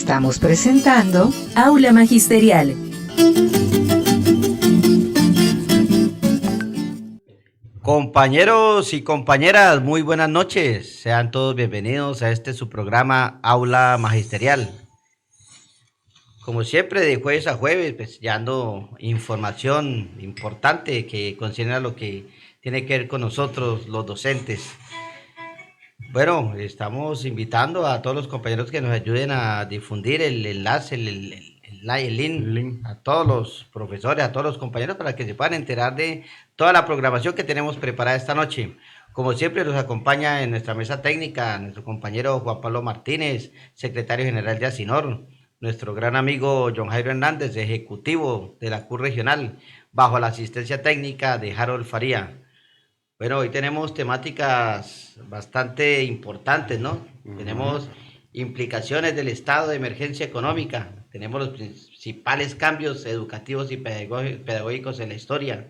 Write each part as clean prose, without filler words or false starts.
Estamos presentando Aula Magisterial. Compañeros y compañeras, muy buenas noches. Sean todos bienvenidos a su programa Aula Magisterial. Como siempre, de jueves a jueves, pues ya ando información importante que concierne a lo que tiene que ver con nosotros, los docentes. Bueno, estamos invitando a todos los compañeros que nos ayuden a difundir el enlace, el link a todos los profesores, a todos los compañeros para que se puedan enterar de toda la programación que tenemos preparada esta noche. Como siempre nos acompaña en nuestra mesa técnica nuestro compañero Juan Pablo Martínez, secretario general de Asinor, nuestro gran amigo John Jairo Hernández, ejecutivo de la CUR regional, bajo la asistencia técnica de Harold Faría. Bueno, hoy tenemos temáticas bastante importantes, ¿no? Tenemos implicaciones del estado de emergencia económica, tenemos los principales cambios educativos y pedagógicos en la historia,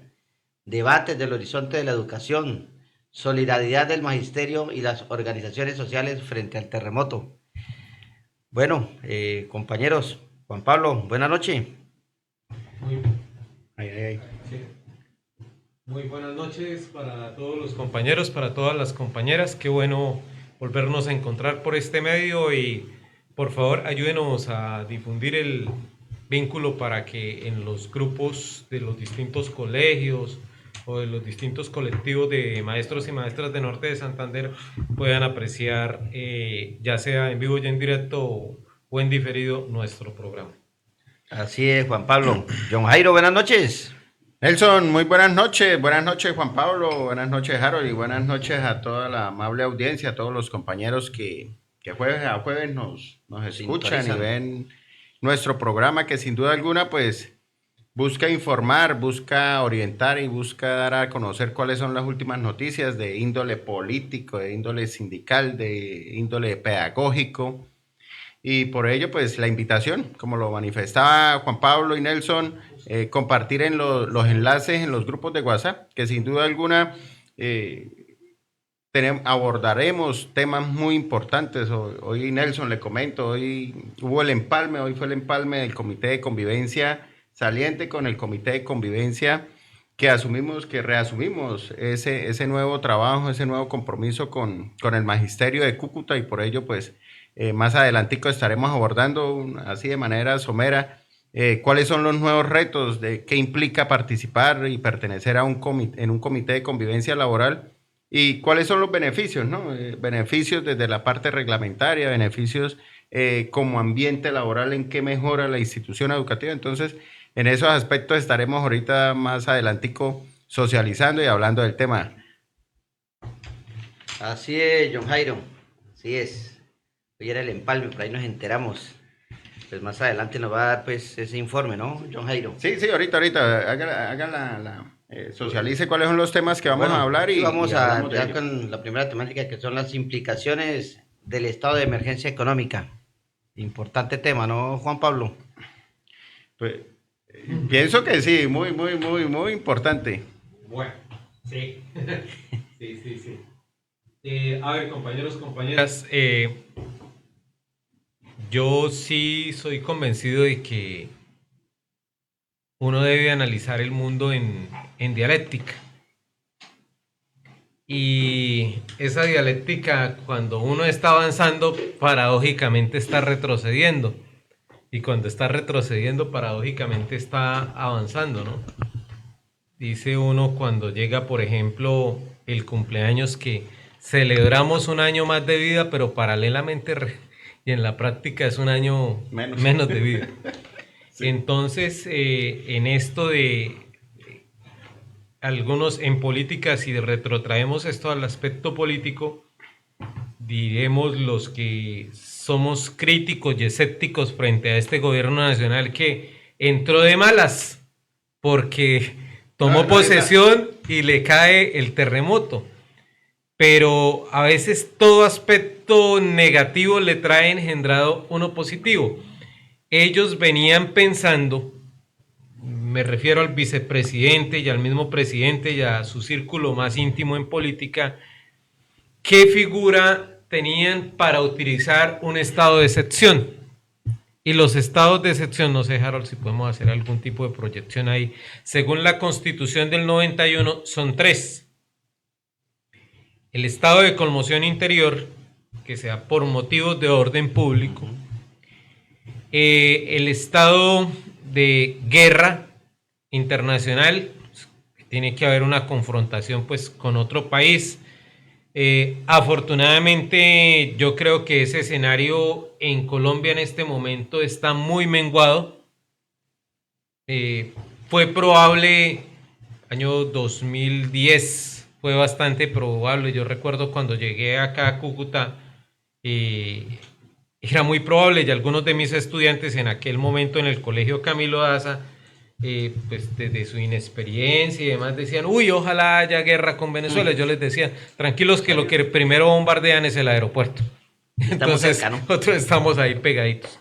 debates del horizonte de la educación, solidaridad del magisterio y las organizaciones sociales frente al terremoto. Bueno, compañeros, Juan Pablo, buenas noches. Muy buenas noches para todos los compañeros, para todas las compañeras. Qué bueno volvernos a encontrar por este medio y por favor ayúdenos a difundir el vínculo para que en los grupos de los distintos colegios o de los distintos colectivos de maestros y maestras de Norte de Santander puedan apreciar, ya sea en vivo y en directo o en diferido, nuestro programa. Así es, Juan Pablo. John Jairo, buenas noches. Nelson, muy buenas noches Juan Pablo, buenas noches Harold y buenas noches a toda la amable audiencia, a todos los compañeros que jueves a jueves nos escuchan y ven nuestro programa que sin duda alguna pues busca informar, busca orientar y busca dar a conocer cuáles son las últimas noticias de índole político, de índole sindical, de índole pedagógico. Y por ello, pues, la invitación, como lo manifestaba Juan Pablo y Nelson, compartir en los enlaces en los grupos de WhatsApp, que sin duda alguna abordaremos temas muy importantes. Hoy Nelson, le comento, hoy fue el empalme del Comité de Convivencia saliente con el Comité de Convivencia que reasumimos ese nuevo trabajo, ese nuevo compromiso con el Magisterio de Cúcuta y por ello, pues, más adelantico estaremos abordando así de manera somera cuáles son los nuevos retos de qué implica participar y pertenecer a en un comité de convivencia laboral y cuáles son los beneficios, ¿no? Beneficios desde la parte reglamentaria, beneficios como ambiente laboral en qué mejora la institución educativa. Entonces, en esos aspectos estaremos ahorita más adelantico socializando y hablando del tema. Así es, John Jairo, así es. Hoy era el empalme, por ahí nos enteramos. Pues más adelante nos va a dar pues ese informe, ¿no, John Jairo? Sí, ahorita, socialice cuáles son los temas que vamos a hablar y vamos a empezar con la primera temática que son las implicaciones del estado de emergencia económica. Importante tema, ¿no, Juan Pablo? Pues pienso que sí, muy importante. Bueno, sí. Sí. A ver, compañeros, compañeras, yo sí soy convencido de que uno debe analizar el mundo en dialéctica. Y esa dialéctica, cuando uno está avanzando, paradójicamente está retrocediendo. Y cuando está retrocediendo, paradójicamente está avanzando, ¿no? Dice uno cuando llega, por ejemplo, el cumpleaños que celebramos un año más de vida, pero paralelamente y en la práctica es un año menos de vida. Sí. Entonces, en esto de algunos en política, si retrotraemos esto al aspecto político, diremos los que somos críticos y escépticos frente a este gobierno nacional que entró de malas porque tomó posesión y le cae el terremoto. Pero a veces todo aspecto negativo le trae engendrado uno positivo. Ellos venían pensando, me refiero al vicepresidente y al mismo presidente y a su círculo más íntimo en política, qué figura tenían para utilizar un estado de excepción. Y los estados de excepción, no sé, Harold, si podemos hacer algún tipo de proyección ahí. Según la Constitución del 91, son 3. El estado de conmoción interior, que sea por motivos de orden público. El estado de guerra internacional, tiene que haber una confrontación pues con otro país. Afortunadamente yo creo que ese escenario en Colombia en este momento está muy menguado. Fue probable, año 2010, fue bastante probable. Yo recuerdo cuando llegué acá a Cúcuta, era muy probable, y algunos de mis estudiantes en aquel momento en el colegio Camilo Daza, pues desde su inexperiencia y demás decían, uy, ojalá haya guerra con Venezuela. Yo les decía, tranquilos que lo que primero bombardean es el aeropuerto. Entonces nosotros estamos ahí pegaditos.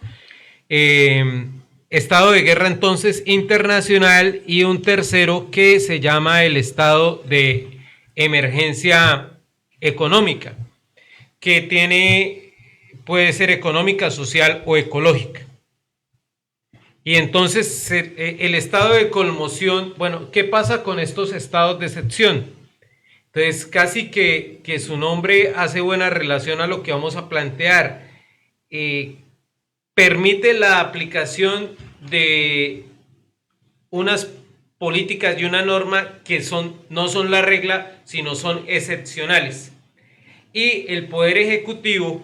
Estado de guerra entonces internacional, y un tercero que se llama el estado de emergencia económica, que puede ser económica, social o ecológica. Y entonces el estado de conmoción, bueno, ¿qué pasa con estos estados de excepción? Entonces casi que su nombre hace buena relación a lo que vamos a plantear. Permite la aplicación de unas políticas y una norma que no son la regla, sino son excepcionales. Y el Poder Ejecutivo,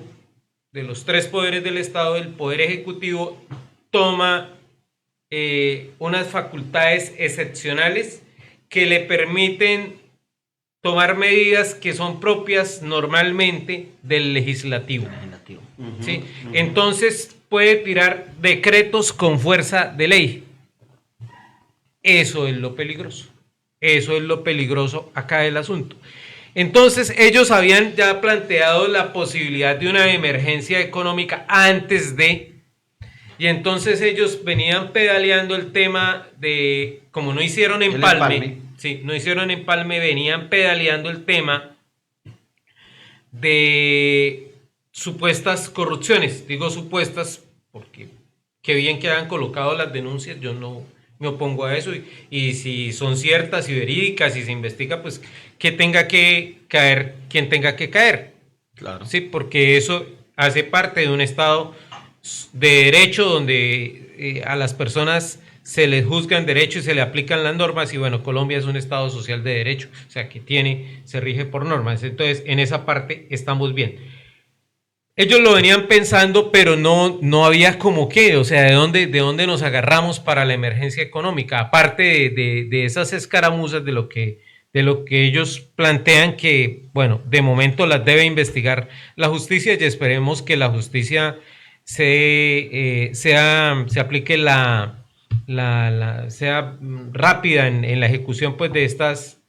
de los 3 poderes del Estado, el Poder Ejecutivo toma unas facultades excepcionales que le permiten tomar medidas que son propias normalmente del legislativo. ¿Sí? Entonces puede tirar decretos con fuerza de ley. Eso es lo peligroso. Eso es lo peligroso acá del asunto. Entonces ellos habían ya planteado la posibilidad de una emergencia económica antes de... Y entonces ellos venían pedaleando el tema de, como no hicieron empalme, sí, no hicieron empalme, venían pedaleando el tema de supuestas corrupciones. Digo supuestas porque qué bien que hayan colocado las denuncias, yo no me opongo a eso, y si son ciertas y verídicas y se investiga, pues que tenga que caer quien tenga que caer. Claro. Sí, porque eso hace parte de un Estado de derecho donde a las personas se les juzgan derecho y se le aplican las normas, y bueno, Colombia es un Estado social de derecho, o sea que se rige por normas. Entonces en esa parte estamos bien. Ellos lo venían pensando, pero no había como qué, o sea, de dónde nos agarramos para la emergencia económica, aparte de esas escaramuzas de lo que ellos plantean, que bueno, de momento las debe investigar la justicia, y esperemos que la justicia se aplique sea rápida en la ejecución pues de estas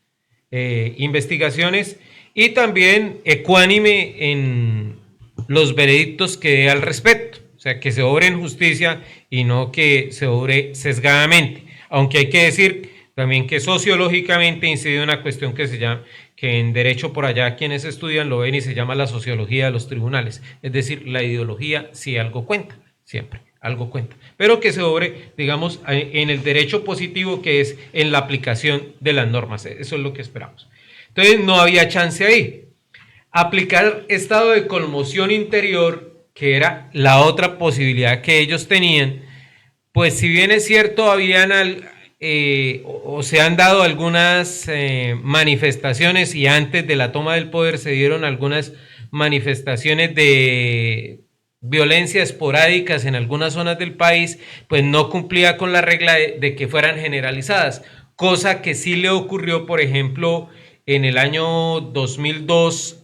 investigaciones, y también ecuánime en los veredictos que dé al respecto, o sea, que se obre en justicia y no que se obre sesgadamente, aunque hay que decir también que sociológicamente incide una cuestión que se llama, que en derecho por allá quienes estudian lo ven y se llama la sociología de los tribunales, es decir, la ideología si algo cuenta, siempre algo cuenta, pero que se obre, digamos, en el derecho positivo, que es en la aplicación de las normas. Eso es lo que esperamos. Entonces no había chance ahí. Aplicar estado de conmoción interior, que era la otra posibilidad que ellos tenían, pues si bien es cierto, habían o se han dado algunas manifestaciones, y antes de la toma del poder se dieron algunas manifestaciones de violencia esporádicas en algunas zonas del país, pues no cumplía con la regla de que fueran generalizadas, cosa que sí le ocurrió, por ejemplo, en el año 2002,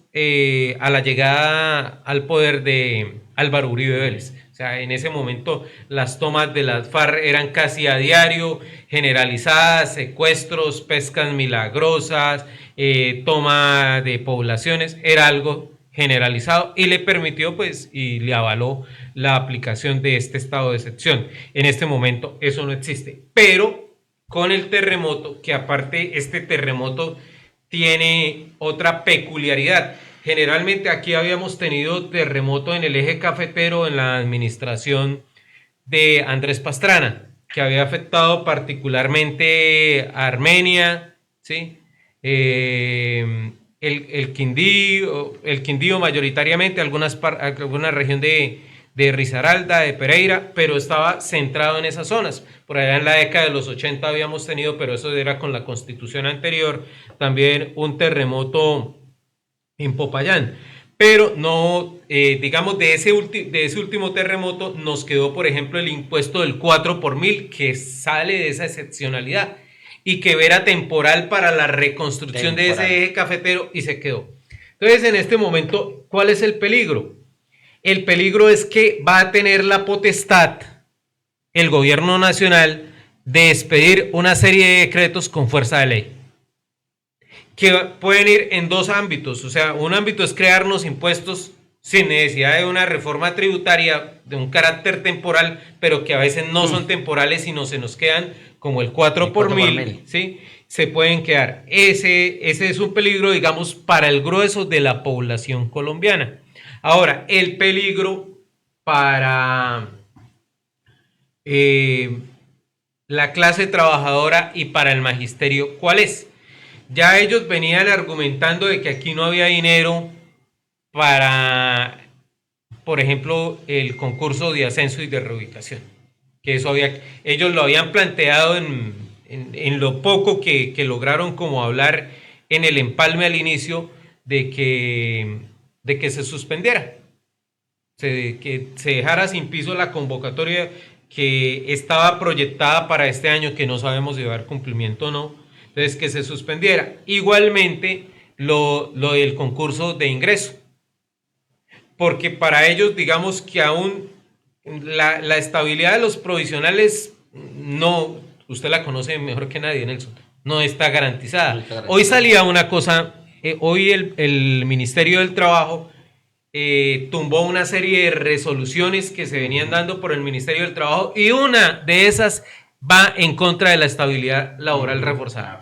a la llegada al poder de Álvaro Uribe Vélez. O sea, en ese momento las tomas de las FARC eran casi a diario, generalizadas, secuestros, pescas milagrosas, toma de poblaciones, era algo generalizado, y le permitió pues y le avaló la aplicación de este estado de excepción. En este momento eso no existe, pero con el terremoto, que aparte este terremoto tiene otra peculiaridad. Generalmente aquí habíamos tenido terremoto en el eje cafetero en la administración de Andrés Pastrana, que había afectado particularmente a Armenia, ¿sí? El Quindío mayoritariamente, alguna región de Risaralda, de Pereira, pero estaba centrado en esas zonas. Por allá en la década de los 80 habíamos tenido, pero eso era con la constitución anterior, también un terremoto en Popayán. Pero no, digamos, de ese último terremoto nos quedó, por ejemplo, el impuesto del 4 por mil, que sale de esa excepcionalidad y que era temporal para la reconstrucción de ese eje cafetero, y se quedó. Entonces, en este momento, ¿cuál es el peligro? El peligro es que va a tener la potestad el gobierno nacional de expedir una serie de decretos con fuerza de ley, que pueden ir en dos ámbitos. O sea, un ámbito es crearnos impuestos sin necesidad de una reforma tributaria de un carácter temporal, pero que a veces no son temporales, sino se nos quedan como el 4 por mil, ¿sí? Se pueden quedar. Ese es un peligro, digamos, para el grueso de la población colombiana. Ahora, el peligro para la clase trabajadora y para el magisterio, ¿cuál es? Ya ellos venían argumentando de que aquí no había dinero para, por ejemplo, el concurso de ascenso y de reubicación. Que eso ellos lo habían planteado en lo poco que lograron como hablar en el empalme al inicio de que se suspendiera, que se dejara sin piso la convocatoria que estaba proyectada para este año, que no sabemos si va a haber cumplimiento o no. Entonces, que se suspendiera. Igualmente, lo del concurso de ingreso. Porque para ellos, digamos que aún la estabilidad de los provisionales, no, usted la conoce mejor que nadie, Nelson, no está garantizada. Hoy salía una cosa, hoy el Ministerio del Trabajo tumbó una serie de resoluciones que se venían dando por el Ministerio del Trabajo, y una de esas va en contra de la estabilidad laboral reforzada,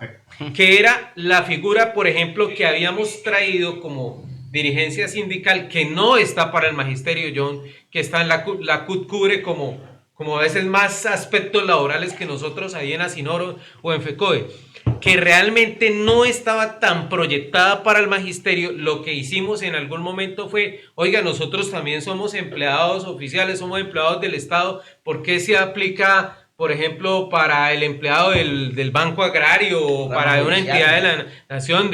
que era la figura, por ejemplo, que habíamos traído como dirigencia sindical, que no está para el magisterio, John, que está en la CUT cubre como a veces más aspectos laborales que nosotros ahí en Asinoro o en FECODE, que realmente no estaba tan proyectada para el magisterio. Lo que hicimos en algún momento fue, oiga, nosotros también somos empleados oficiales, somos empleados del Estado, ¿por qué se aplica, por ejemplo, para el empleado del Banco Agrario o para una entidad de la nación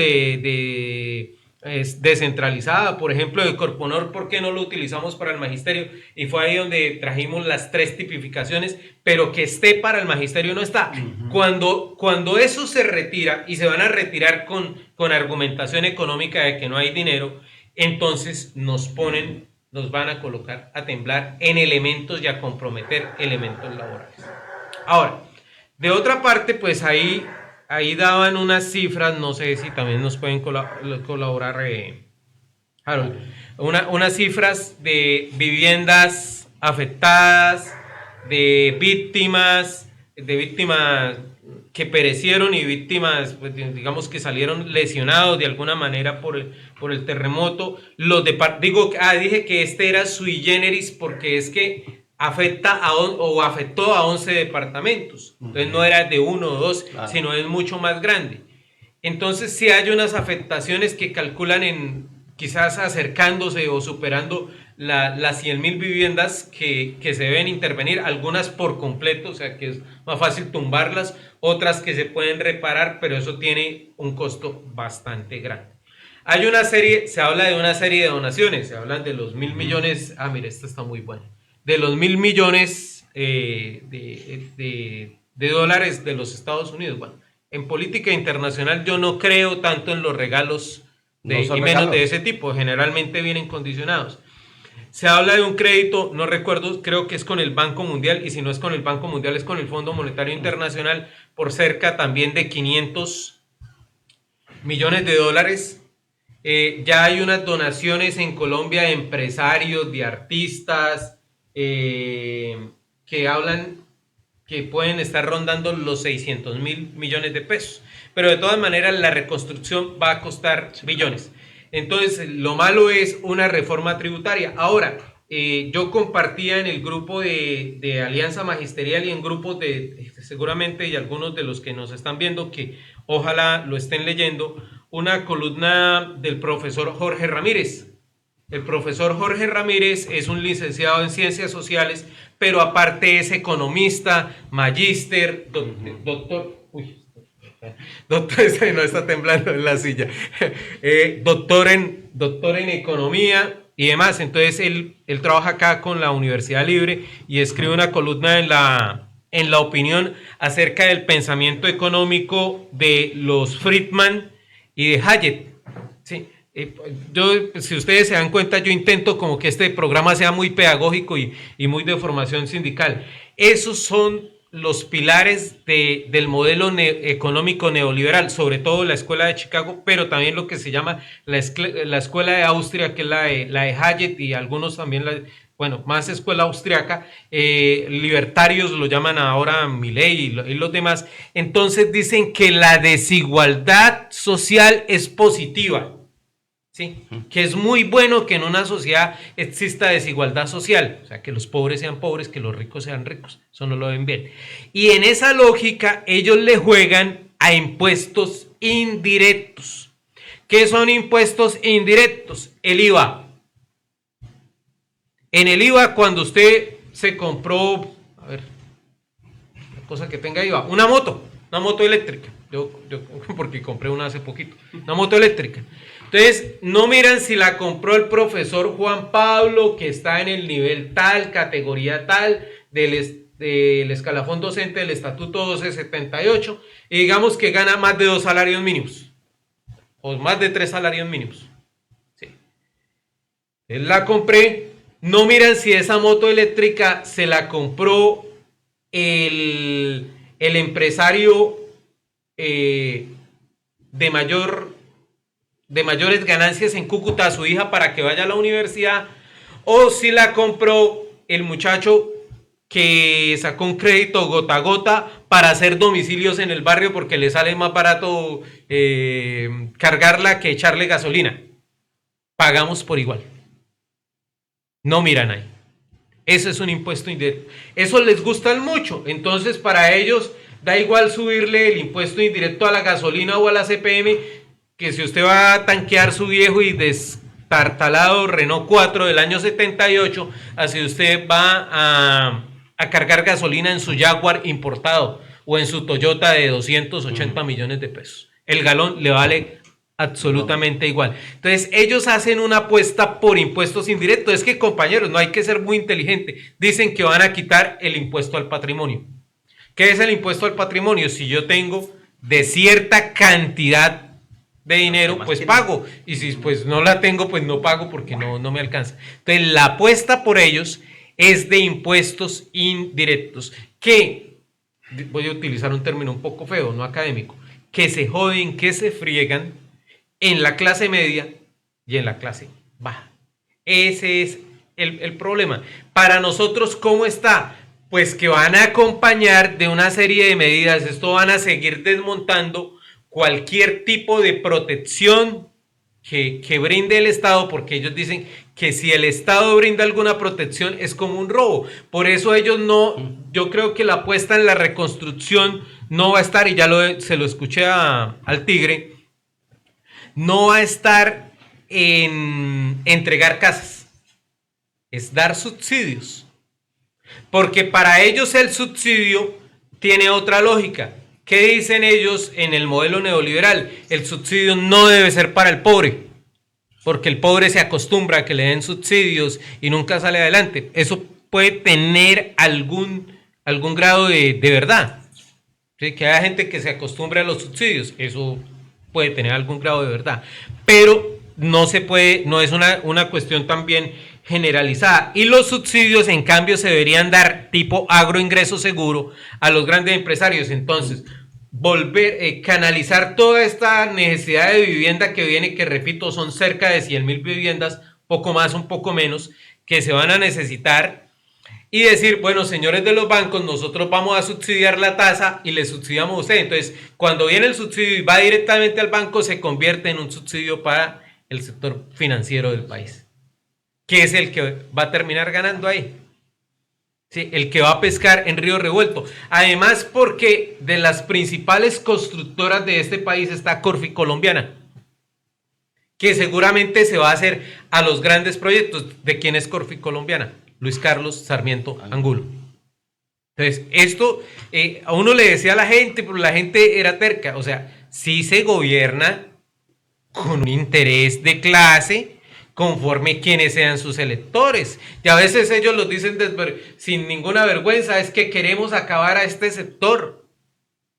descentralizada, por ejemplo, de Corponor, ¿por qué no lo utilizamos para el magisterio? Y fue ahí donde trajimos las 3 tipificaciones, pero que esté para el magisterio no está. Cuando eso se retira, y se van a retirar con argumentación económica de que no hay dinero, entonces nos van a colocar a temblar en elementos y a comprometer elementos laborales. Ahora, de otra parte, pues ahí daban unas cifras, no sé si también nos pueden colaborar, Harold, unas cifras de viviendas afectadas, de víctimas que perecieron y víctimas, pues, digamos, que salieron lesionados de alguna manera por el terremoto. Dije que este era sui generis porque es que afectó a 11 departamentos. Entonces no era de 1 o 2, claro, sino es mucho más grande. Entonces sí hay unas afectaciones que calculan en quizás acercándose o superando las 100.000 viviendas que se deben intervenir, algunas por completo, o sea que es más fácil tumbarlas, otras que se pueden reparar, pero eso tiene un costo bastante grande. Se habla de una serie de donaciones, se hablan de los 1.000 millones, mire, esta está muy buena, de los 1.000 millones de dólares de los Estados Unidos. Bueno, en política internacional yo no creo tanto en los regalos y menos de ese tipo, generalmente vienen condicionados. Se habla de un crédito, no recuerdo, creo que es con el Banco Mundial, y si no es con el Banco Mundial es con el Fondo Monetario Internacional, por cerca también de 500 millones de dólares. Ya hay unas donaciones en Colombia de empresarios, de artistas, que hablan que pueden estar rondando los 600.000 millones de pesos, pero de todas maneras la reconstrucción va a costar billones. Entonces lo malo es una reforma tributaria. Ahora, yo compartía en el grupo de Alianza Magisterial y en grupos seguramente, y algunos de los que nos están viendo, que ojalá lo estén leyendo, una columna del profesor Jorge Ramírez. El profesor Jorge Ramírez es un licenciado en Ciencias Sociales, pero aparte es economista, magíster, doctor, no está temblando en la silla, doctor en economía y demás. Entonces él trabaja acá con la Universidad Libre y escribe una columna en la Opinión acerca del pensamiento económico de los Friedman y de Hayek. Sí. Si ustedes se dan cuenta, yo intento como que este programa sea muy pedagógico y muy de formación sindical. Esos son los pilares del modelo económico neoliberal, sobre todo la escuela de Chicago, pero también lo que se llama la escuela de Austria, que es la de Hayek, y algunos también, más escuela austriaca, libertarios lo llaman ahora Milley y los demás. Entonces dicen que la desigualdad social es positiva. Sí, que es muy bueno que en una sociedad exista desigualdad social, o sea, que los pobres sean pobres, que los ricos sean ricos, eso no lo ven bien. Y en esa lógica ellos le juegan a impuestos indirectos. ¿Qué son impuestos indirectos? El IVA. En el IVA, cuando usted se compró, una cosa que tenga IVA, una moto eléctrica, yo porque compré una hace poquito, una moto eléctrica. Entonces, no miran si la compró el profesor Juan Pablo, que está en el nivel tal, categoría tal, del escalafón docente del Estatuto 1278, y digamos que gana más de 2 salarios mínimos, o más de 3 salarios mínimos. Sí. Él la compré, no miran si esa moto eléctrica se la compró el empresario de mayores ganancias en Cúcuta a su hija para que vaya a la universidad, o si la compró el muchacho que sacó un crédito gota a gota para hacer domicilios en el barrio porque le sale más barato cargarla que echarle gasolina. Pagamos por igual. No miran ahí. Eso es un impuesto indirecto. Eso les gusta mucho. Entonces para ellos da igual subirle el impuesto indirecto a la gasolina o a la CPM, que si usted va a tanquear su viejo y destartalado Renault 4 del año 78, así usted va a cargar gasolina en su Jaguar importado o en su Toyota de 280 millones de pesos. El galón le vale absolutamente igual. Entonces ellos hacen una apuesta por impuestos indirectos. Es que, compañeros, no hay que ser muy inteligente. Dicen que van a quitar el impuesto al patrimonio. ¿Qué es el impuesto al patrimonio? Si yo tengo de cierta cantidad de dinero, pues pago, y si pues no la tengo, pues no pago porque no me alcanza. Entonces la apuesta por ellos es de impuestos indirectos, que, voy a utilizar un término un poco feo, no académico, que se joden, que se friegan en la clase media y en la clase baja. Ese es el problema. Para nosotros, ¿cómo está? Pues que van a acompañar de una serie de medidas. Esto van a seguir desmontando cualquier tipo de protección que brinde el Estado, porque ellos dicen que si el Estado brinda alguna protección es como un robo. Por eso ellos yo creo que la apuesta en la reconstrucción no va a estar, y ya se lo escuché al Tigre, no va a estar en entregar casas, es dar subsidios. Porque para ellos el subsidio tiene otra lógica. ¿Qué dicen ellos en el modelo neoliberal? El subsidio no debe ser para el pobre, porque el pobre se acostumbra a que le den subsidios y nunca sale adelante. Eso puede tener algún grado de verdad. ¿Sí? Que haya gente que se acostumbre a los subsidios, eso puede tener algún grado de verdad. Pero no se puede, no es una cuestión también generalizada. Y los subsidios, en cambio, se deberían dar tipo agroingreso seguro a los grandes empresarios. Entonces, canalizar toda esta necesidad de vivienda que viene, que repito, son cerca de 100,000 viviendas, poco más, un poco menos, que se van a necesitar, y decir, bueno, señores de los bancos, nosotros vamos a subsidiar la tasa y le subsidiamos a usted. Entonces, cuando viene el subsidio y va directamente al banco, se convierte en un subsidio para el sector financiero del país. que es el que va a terminar ganando ahí. Sí, el que va a pescar en Río Revuelto. Además, porque de las principales constructoras de este país está Corfi Colombiana, que seguramente se va a hacer a los grandes proyectos. ¿De quién es Corfi Colombiana? Luis Carlos Sarmiento Angulo. Entonces, esto a uno le decía a la gente, pero la gente era terca. O sea, sí se gobierna con un interés de clase, conforme quienes sean sus electores. Y a veces ellos los dicen sin ninguna vergüenza, es que queremos acabar a este sector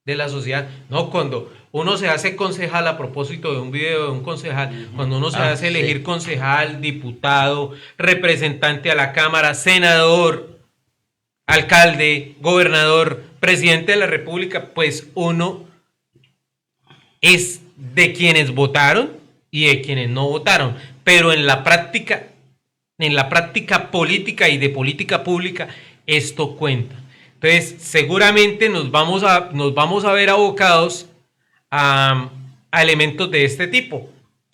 de la sociedad. No, cuando uno se hace concejal, a propósito de un video de un concejal, cuando uno se hace elegir concejal, diputado, representante a la Cámara, senador, alcalde, gobernador, presidente de la República, pues uno es de quienes votaron y de quienes no votaron. Pero en la práctica política y de política pública, esto cuenta. Entonces, seguramente nos vamos a ver abocados a elementos de este tipo.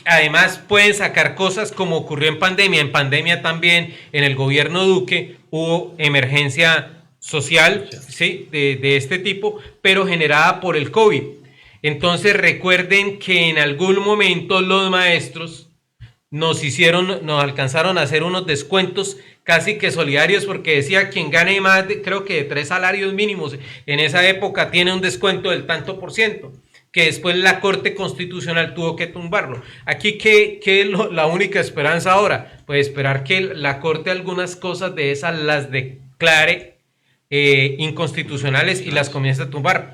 Además, pueden sacar cosas como ocurrió en pandemia. En pandemia también, en el gobierno Duque, hubo emergencia social, ¿sí? de este tipo, pero generada por el COVID. Entonces, recuerden que en algún momento los maestros nos alcanzaron a hacer unos descuentos casi que solidarios, porque decía quien gane más creo que de 3 salarios mínimos en esa época tiene un descuento del tanto por ciento, que después la Corte Constitucional tuvo que tumbarlo. Aquí, ¿qué es la única esperanza ahora? Pues esperar que la Corte algunas cosas de esas las declare inconstitucionales y las comience a tumbar,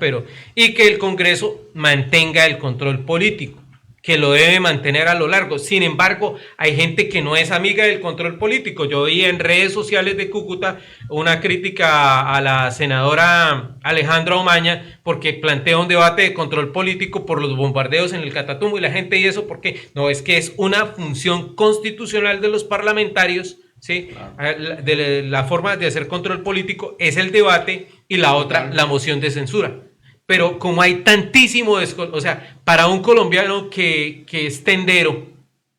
y que el Congreso mantenga el control político, que lo debe mantener a lo largo. Sin embargo, hay gente que no es amiga del control político. Yo vi en redes sociales de Cúcuta una crítica a la senadora Alejandra Omaña porque plantea un debate de control político por los bombardeos en el Catatumbo, y la gente, ¿y eso por qué? No, es que es una función constitucional de los parlamentarios, ¿sí? La forma de hacer control político es el debate, y la otra, la moción de censura. Pero como hay tantísimo, o sea, para un colombiano que es tendero,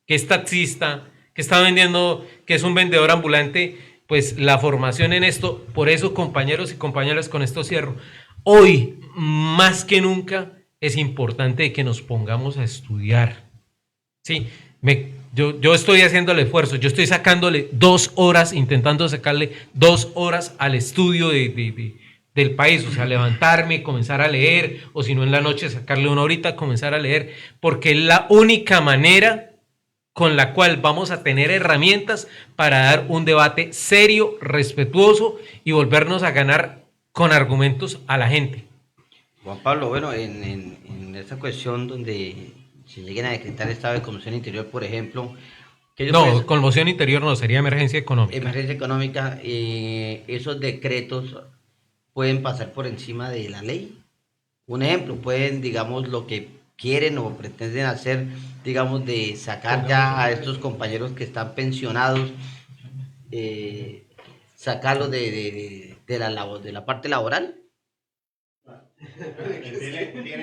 que es taxista, que está vendiendo, que es un vendedor ambulante, pues la formación en esto, por eso, compañeros y compañeras, con esto cierro. Hoy, más que nunca, es importante que nos pongamos a estudiar. Sí, yo estoy haciendo el esfuerzo, yo estoy sacándole 2 horas, intentando sacarle 2 horas al estudio del país, o sea, levantarme, comenzar a leer, o si no en la noche sacarle 1 horita, comenzar a leer, porque es la única manera con la cual vamos a tener herramientas para dar un debate serio, respetuoso, y volvernos a ganar con argumentos a la gente. Juan Pablo, bueno, en esta cuestión donde se lleguen a decretar estado de conmoción interior, por ejemplo, no, conmoción interior no, sería emergencia económica. Emergencia económica, esos decretos pueden pasar por encima de la ley. Un ejemplo, pueden, digamos, lo que quieren o pretenden hacer, digamos, de sacar ya a estos compañeros que están pensionados, sacarlos de la parte laboral.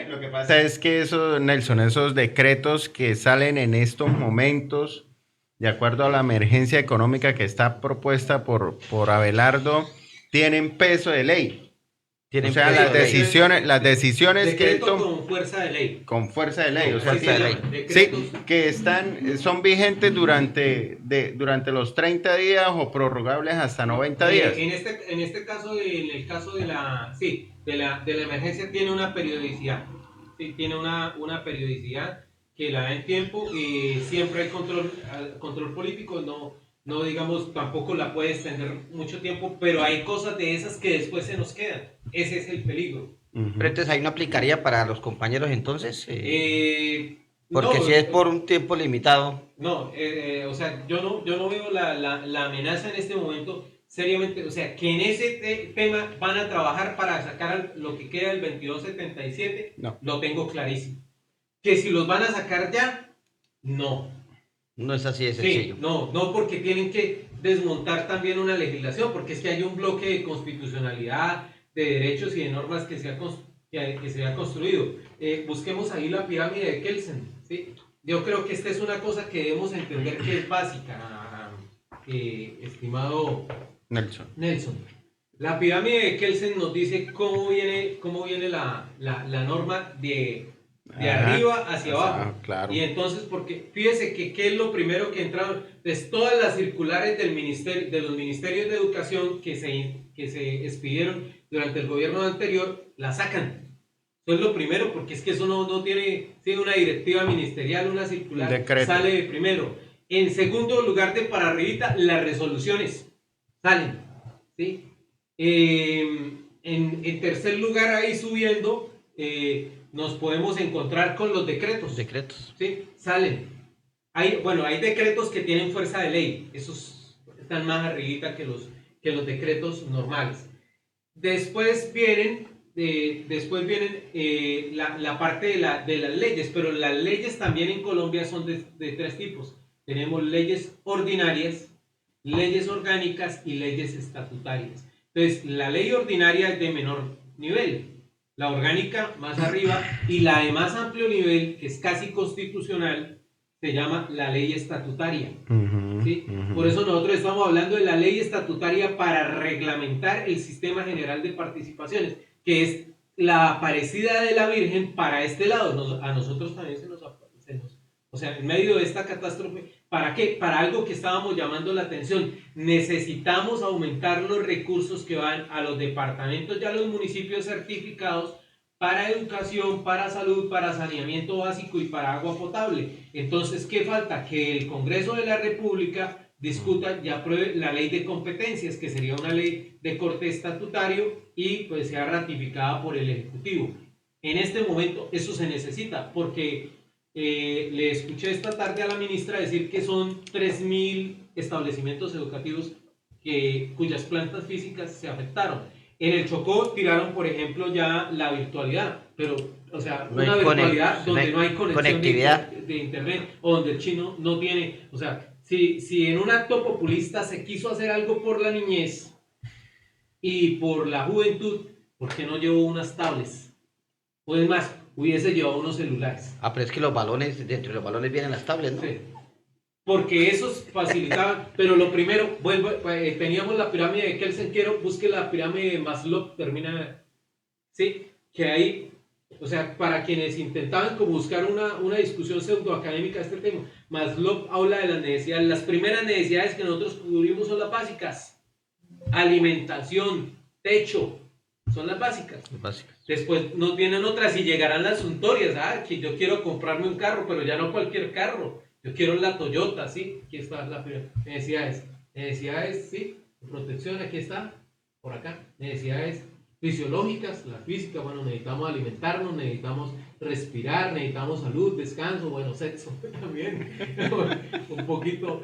Lo que pasa es que Nelson, esos decretos que salen en estos momentos, de acuerdo a la emergencia económica que está propuesta por Abelardo, tienen peso de ley. O sea, las decisiones que con fuerza de ley. Con fuerza de ley. O sea, fuerza de ley. Sí, que son vigentes durante los 30 días o prorrogables hasta 90 días. En este caso, en el caso de la emergencia, tiene una periodicidad. Sí, tiene una periodicidad que la da en tiempo, y siempre hay control político, no digamos, tampoco la puede extender mucho tiempo, pero hay cosas de esas que después se nos quedan. Ese es el peligro. Pero entonces ahí no aplicaría para los compañeros entonces, porque no, si es por un tiempo limitado. No, o sea, yo no veo la amenaza en este momento seriamente. O sea, que en ese tema van a trabajar para sacar lo que queda del 2277, no. Lo tengo clarísimo. Que si los van a sacar ya, no. No es así de sencillo. Sí, no, porque tienen que desmontar también una legislación, porque es que hay un bloque de constitucionalidad, de derechos y de normas que se ha construido. Busquemos ahí la pirámide de Kelsen, ¿sí? Yo creo que esta es una cosa que debemos entender que es básica. estimado Nelson. Nelson. La pirámide de Kelsen nos dice cómo viene la norma de Ajá, arriba hacia abajo. claro. Y entonces, porque fíjese que qué es lo primero que entraron, pues todas las circulares del ministerio, de los ministerios de educación que se expidieron durante el gobierno anterior, la sacan. Eso es lo primero, porque es que eso no tiene una directiva ministerial, una circular, Decreto. sale de primero. En segundo lugar, de para arribita, las resoluciones salen, ¿sí? En tercer lugar, ahí subiendo, nos podemos encontrar con los decretos. Decretos. ¿Sí? Salen. Hay decretos que tienen fuerza de ley. Esos están más arribita que los decretos normales. Después vienen la parte de las leyes, pero las leyes también en Colombia son de tres tipos. Tenemos leyes ordinarias, leyes orgánicas y leyes estatutarias. Entonces, la ley ordinaria es de menor nivel, la orgánica más arriba, y la de más amplio nivel, que es casi constitucional, se llama la ley estatutaria. ¿Sí? Por eso nosotros estamos hablando de la ley estatutaria para reglamentar el sistema general de participaciones, que es la Aparecida de la Virgen para este lado. A nosotros también se nos o sea, en medio de esta catástrofe, ¿para qué? Para algo que estábamos llamando la atención. Necesitamos aumentar los recursos que van a los departamentos y a los municipios certificados para educación, para salud, para saneamiento básico y para agua potable. Entonces, ¿qué falta? Que el Congreso de la República discuta y apruebe la ley de competencias, que sería una ley de corte estatutario y pues sea ratificada por el Ejecutivo. En este momento eso se necesita, porque le escuché esta tarde a la ministra decir que son 3.000 establecimientos educativos cuyas plantas físicas se afectaron. En el Chocó tiraron, por ejemplo, ya la virtualidad, pero, o sea, una virtualidad donde no hay conectividad de internet, o donde el chino no tiene, o sea, si en un acto populista se quiso hacer algo por la niñez y por la juventud, ¿por qué no llevó unas tablets? O es más, hubiese llevado unos celulares. Pero es que los balones, dentro de los balones vienen las tablets, ¿no? Sí. Porque esos facilitaban, pero lo primero, teníamos la pirámide de Kelsen, busque la pirámide de Maslow, termina, ¿sí? Que ahí, o sea, para quienes intentaban como buscar una discusión pseudoacadémica de este tema, Maslow habla de las necesidades. Las primeras necesidades que nosotros cubrimos son las básicas: alimentación, techo, son las básicas. Las básicas. Después nos vienen otras y llegarán las suntorias, que yo quiero comprarme un carro, pero ya no cualquier carro, yo quiero la Toyota, ¿sí? Aquí está la primera. Necesidades, ¿sí? Protección, aquí está, por acá. Necesidades fisiológicas, la física, bueno, necesitamos alimentarnos, necesitamos respirar, necesitamos salud, descanso, bueno, sexo también, un poquito,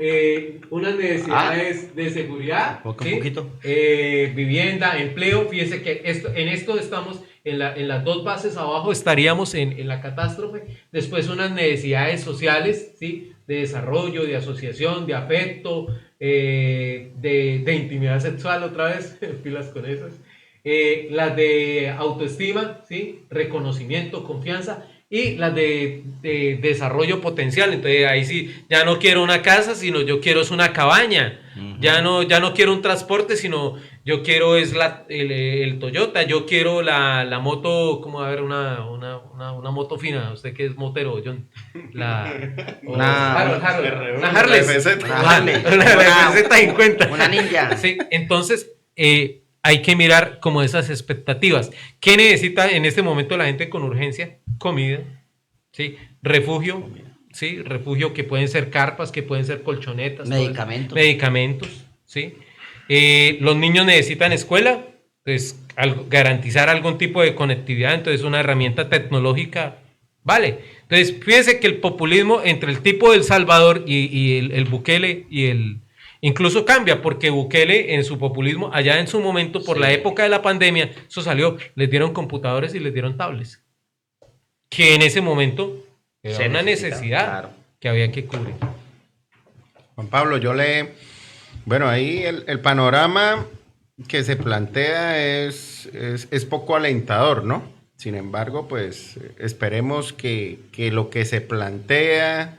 unas necesidades de seguridad, Un ¿sí? poquito. Vivienda, empleo. Fíjese que en esto estamos en las dos bases abajo, estaríamos en la catástrofe. Después unas necesidades sociales, ¿sí? De desarrollo, de asociación, de afecto, de intimidad sexual, otra vez, pilas con esas. Las de autoestima, ¿sí? Reconocimiento, confianza, y las de desarrollo potencial. Entonces ahí sí, ya no quiero una casa, sino yo quiero es una cabaña. Ya no quiero un transporte, sino yo quiero es el Toyota. Yo quiero la moto, como a ver, una moto fina. Usted que es motero, John. Una Harley. Una FZ50. Una Ninja. Sí, entonces hay que mirar como esas expectativas. ¿Qué necesita en este momento la gente con urgencia? Comida, ¿sí? Refugio, ¿sí? Refugio, que pueden ser carpas, que pueden ser colchonetas. Medicamentos, ¿sí? Los niños necesitan escuela, entonces garantizar algún tipo de conectividad, entonces una herramienta tecnológica, vale. Entonces fíjense que el populismo entre el tipo del Salvador y el Bukele incluso cambia, porque Bukele en su populismo, allá en su momento, por la época de la pandemia, eso salió, les dieron computadores y les dieron tablets, que en ese momento era una necesidad que había que cubrir. Juan Pablo, bueno, ahí el panorama que se plantea es poco alentador, ¿no? Sin embargo, pues esperemos que lo que se plantea,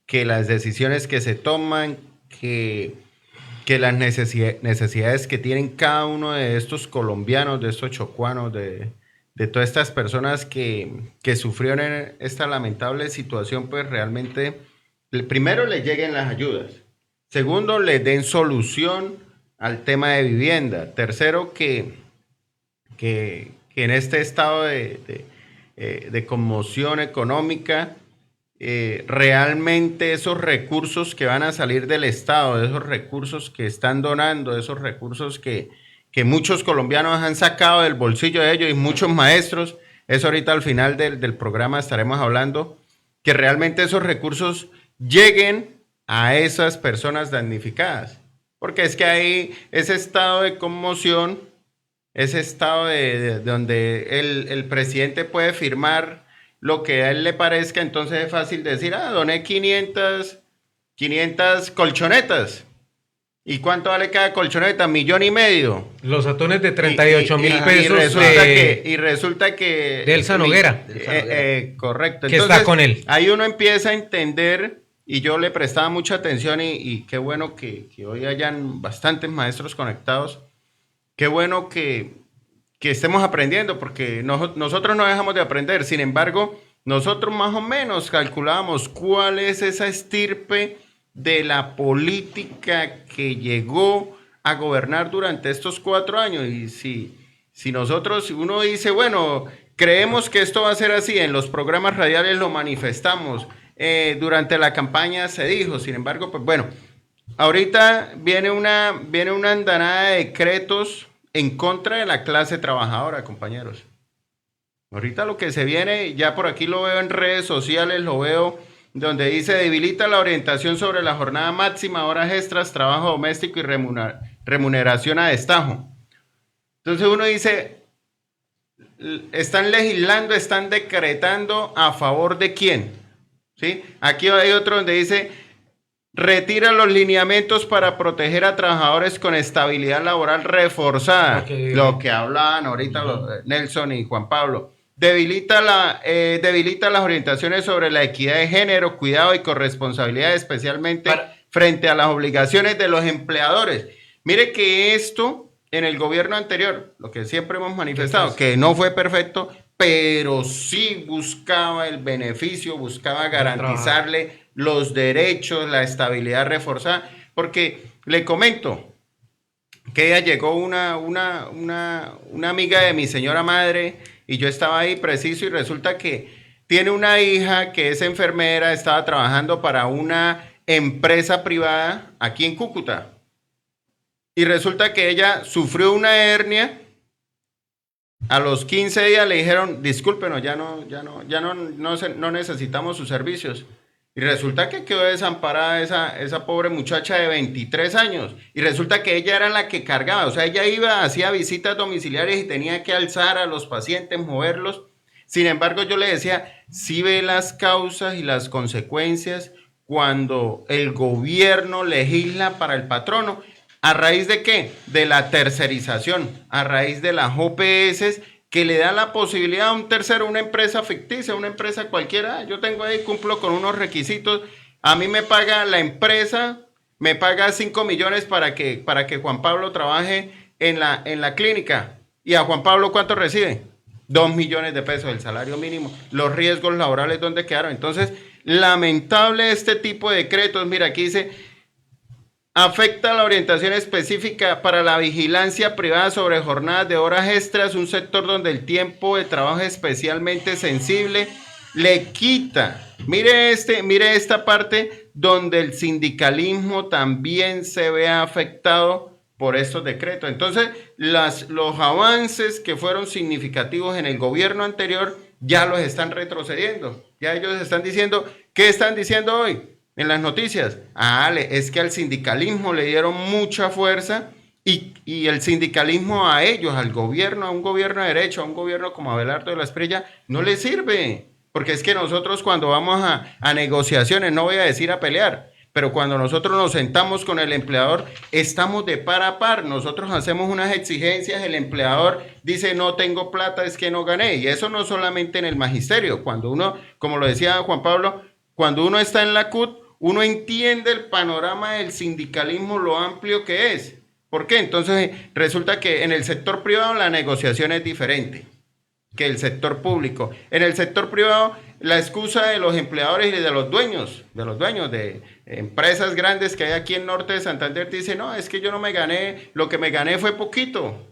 que las decisiones que se toman, que que las necesidades que tienen cada uno de estos colombianos, de estos chocuanos, de todas estas personas que sufrieron esta lamentable situación, pues realmente, primero les lleguen las ayudas. Segundo, les den solución al tema de vivienda. Tercero, que en este estado de conmoción económica, realmente esos recursos que van a salir del Estado, esos recursos que están donando, esos recursos que muchos colombianos han sacado del bolsillo de ellos y muchos maestros, eso ahorita al final del programa estaremos hablando, que realmente esos recursos lleguen a esas personas damnificadas. Porque es que hay ese estado de conmoción, ese estado de donde el presidente puede firmar lo que a él le parezca, entonces es fácil decir, doné 500 colchonetas. ¿Y cuánto vale cada colchoneta? 1,5 millones. Los atunes de 38.000 pesos y resulta que de Elsa Noguera. Correcto. Que está con él. Ahí uno empieza a entender, y yo le prestaba mucha atención, y qué bueno que hoy hayan bastantes maestros conectados. Qué bueno que estemos aprendiendo, porque nosotros no dejamos de aprender. Sin embargo, nosotros más o menos calculábamos cuál es esa estirpe de la política que llegó a gobernar durante estos 4 años. Y si uno dice, bueno, creemos que esto va a ser así, en los programas radiales lo manifestamos, durante la campaña se dijo, sin embargo, pues bueno, ahorita viene una andanada de decretos en contra de la clase trabajadora, compañeros. Ahorita lo que se viene, ya por aquí lo veo en redes sociales, lo veo donde dice: debilita la orientación sobre la jornada máxima, horas extras, trabajo doméstico y remuneración a destajo. Entonces uno dice, están legislando, están decretando a favor de quién, ¿sí? Aquí hay otro donde dice: retira los lineamientos para proteger a trabajadores con estabilidad laboral reforzada. Lo que hablaban ahorita Nelson y Juan Pablo. Debilita las orientaciones sobre la equidad de género, cuidado y corresponsabilidad, especialmente frente a las obligaciones de los empleadores. Mire que esto en el gobierno anterior, lo que siempre hemos manifestado, que no fue perfecto, pero sí buscaba el beneficio, buscaba garantizarle los derechos, la estabilidad reforzada, porque le comento que ella llegó una amiga de mi señora madre, y yo estaba ahí preciso, y resulta que tiene una hija que es enfermera, estaba trabajando para una empresa privada aquí en Cúcuta, y resulta que ella sufrió una hernia. A los 15 días le dijeron: discúlpenos, ya no necesitamos sus servicios. Y resulta que quedó desamparada esa pobre muchacha de 23 años. Y resulta que ella era la que cargaba. O sea, ella iba, hacía visitas domiciliarias y tenía que alzar a los pacientes, moverlos. Sin embargo, yo le decía, sí ve las causas y las consecuencias cuando el gobierno legisla para el patrono. ¿A raíz de qué? De la tercerización, a raíz de las OPS, que le da la posibilidad a un tercero, una empresa ficticia, una empresa cualquiera. Yo tengo ahí, cumplo con unos requisitos, a mí me paga la empresa, me paga 5 millones para que Juan Pablo trabaje en la clínica. ¿Y a Juan Pablo cuánto recibe? 2 millones de pesos, el salario mínimo. Los riesgos laborales, ¿dónde quedaron? Entonces, lamentable este tipo de decretos. Mira, aquí dice: afecta la orientación específica para la vigilancia privada sobre jornadas de horas extras, un sector donde el tiempo de trabajo es especialmente sensible. Le quita, mire esta parte donde el sindicalismo también se ve afectado por estos decretos. Entonces, los avances que fueron significativos en el gobierno anterior ya los están retrocediendo. Ya ellos están diciendo, ¿qué están diciendo hoy en las noticias? Es que al sindicalismo le dieron mucha fuerza, y el sindicalismo a ellos, al gobierno, a un gobierno de derecho, a un gobierno como Abelardo de la Espriella, no le sirve. Porque es que nosotros cuando vamos a negociaciones, no voy a decir a pelear, pero cuando nosotros nos sentamos con el empleador, estamos de par a par. Nosotros hacemos unas exigencias, el empleador dice: no tengo plata, es que no gané. Y eso no solamente en el magisterio. Cuando uno, como lo decía Juan Pablo, cuando uno está en la CUT, uno entiende el panorama del sindicalismo, lo amplio que es. ¿Por qué? Entonces resulta que en el sector privado la negociación es diferente que el sector público. En el sector privado, la excusa de los empleadores y de los dueños de empresas grandes que hay aquí en Norte de Santander, dice, no, es que yo no me gané, lo que me gané fue poquito.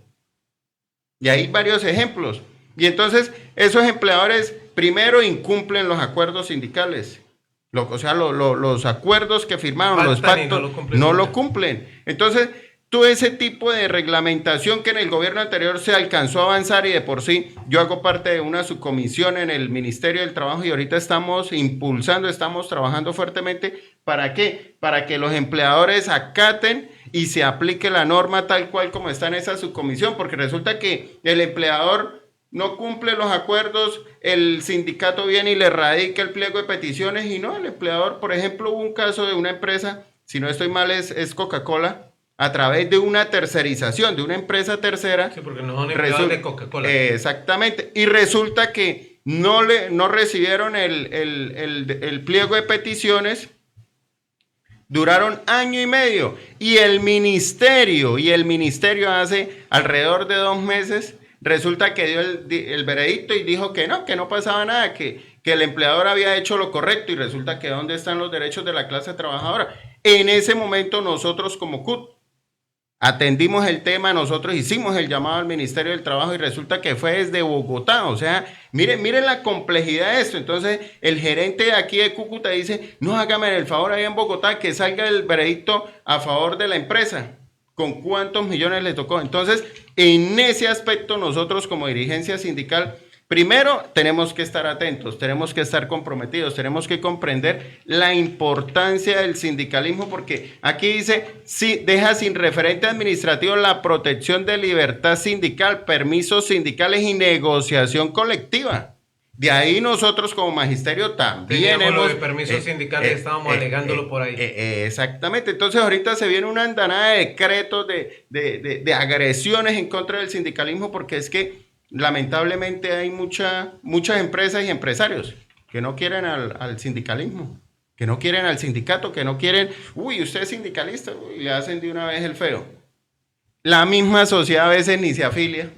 Y hay varios ejemplos. Y entonces, esos empleadores primero incumplen los acuerdos sindicales. Los acuerdos que firmaron, los pactos, no lo cumplen. Entonces, todo ese tipo de reglamentación que en el gobierno anterior se alcanzó a avanzar, y de por sí yo hago parte de una subcomisión en el Ministerio del Trabajo y ahorita estamos impulsando, estamos trabajando fuertemente. ¿Para qué? Para que los empleadores acaten y se aplique la norma tal cual como está en esa subcomisión, porque resulta que el empleador no cumple los acuerdos, el sindicato viene y le radica el pliego de peticiones y no, el empleador, por ejemplo, hubo un caso de una empresa, si no estoy mal es Coca-Cola, a través de una tercerización, de una empresa tercera. Sí, porque no son empleados de Coca-Cola. Exactamente. Y resulta que no recibieron el pliego de peticiones, duraron año y medio. Y el ministerio hace alrededor de 2 meses, resulta que dio el veredicto y dijo que no pasaba nada, que el empleador había hecho lo correcto, y resulta que ¿dónde están los derechos de la clase trabajadora? En ese momento nosotros como CUT atendimos el tema, nosotros hicimos el llamado al Ministerio del Trabajo y resulta que fue desde Bogotá. O sea, miren la complejidad de esto. Entonces, el gerente de aquí de Cúcuta dice, no, hágame el favor ahí en Bogotá que salga el veredicto a favor de la empresa. ¿Con cuántos millones le tocó? Entonces, en ese aspecto nosotros como dirigencia sindical, primero tenemos que estar atentos, tenemos que estar comprometidos, tenemos que comprender la importancia del sindicalismo, porque aquí dice, sí, deja sin referente administrativo la protección de libertad sindical, permisos sindicales y negociación colectiva. De ahí nosotros como magisterio también hemos... lo de permisos sindicales, estábamos alegándolo por ahí. Exactamente. Entonces ahorita se viene una andanada de decretos de agresiones en contra del sindicalismo, porque es que lamentablemente hay muchas empresas y empresarios que no quieren al sindicalismo, que no quieren al sindicato, que no quieren, usted es sindicalista, y le hacen de una vez el feo. La misma sociedad a veces ni se afilia,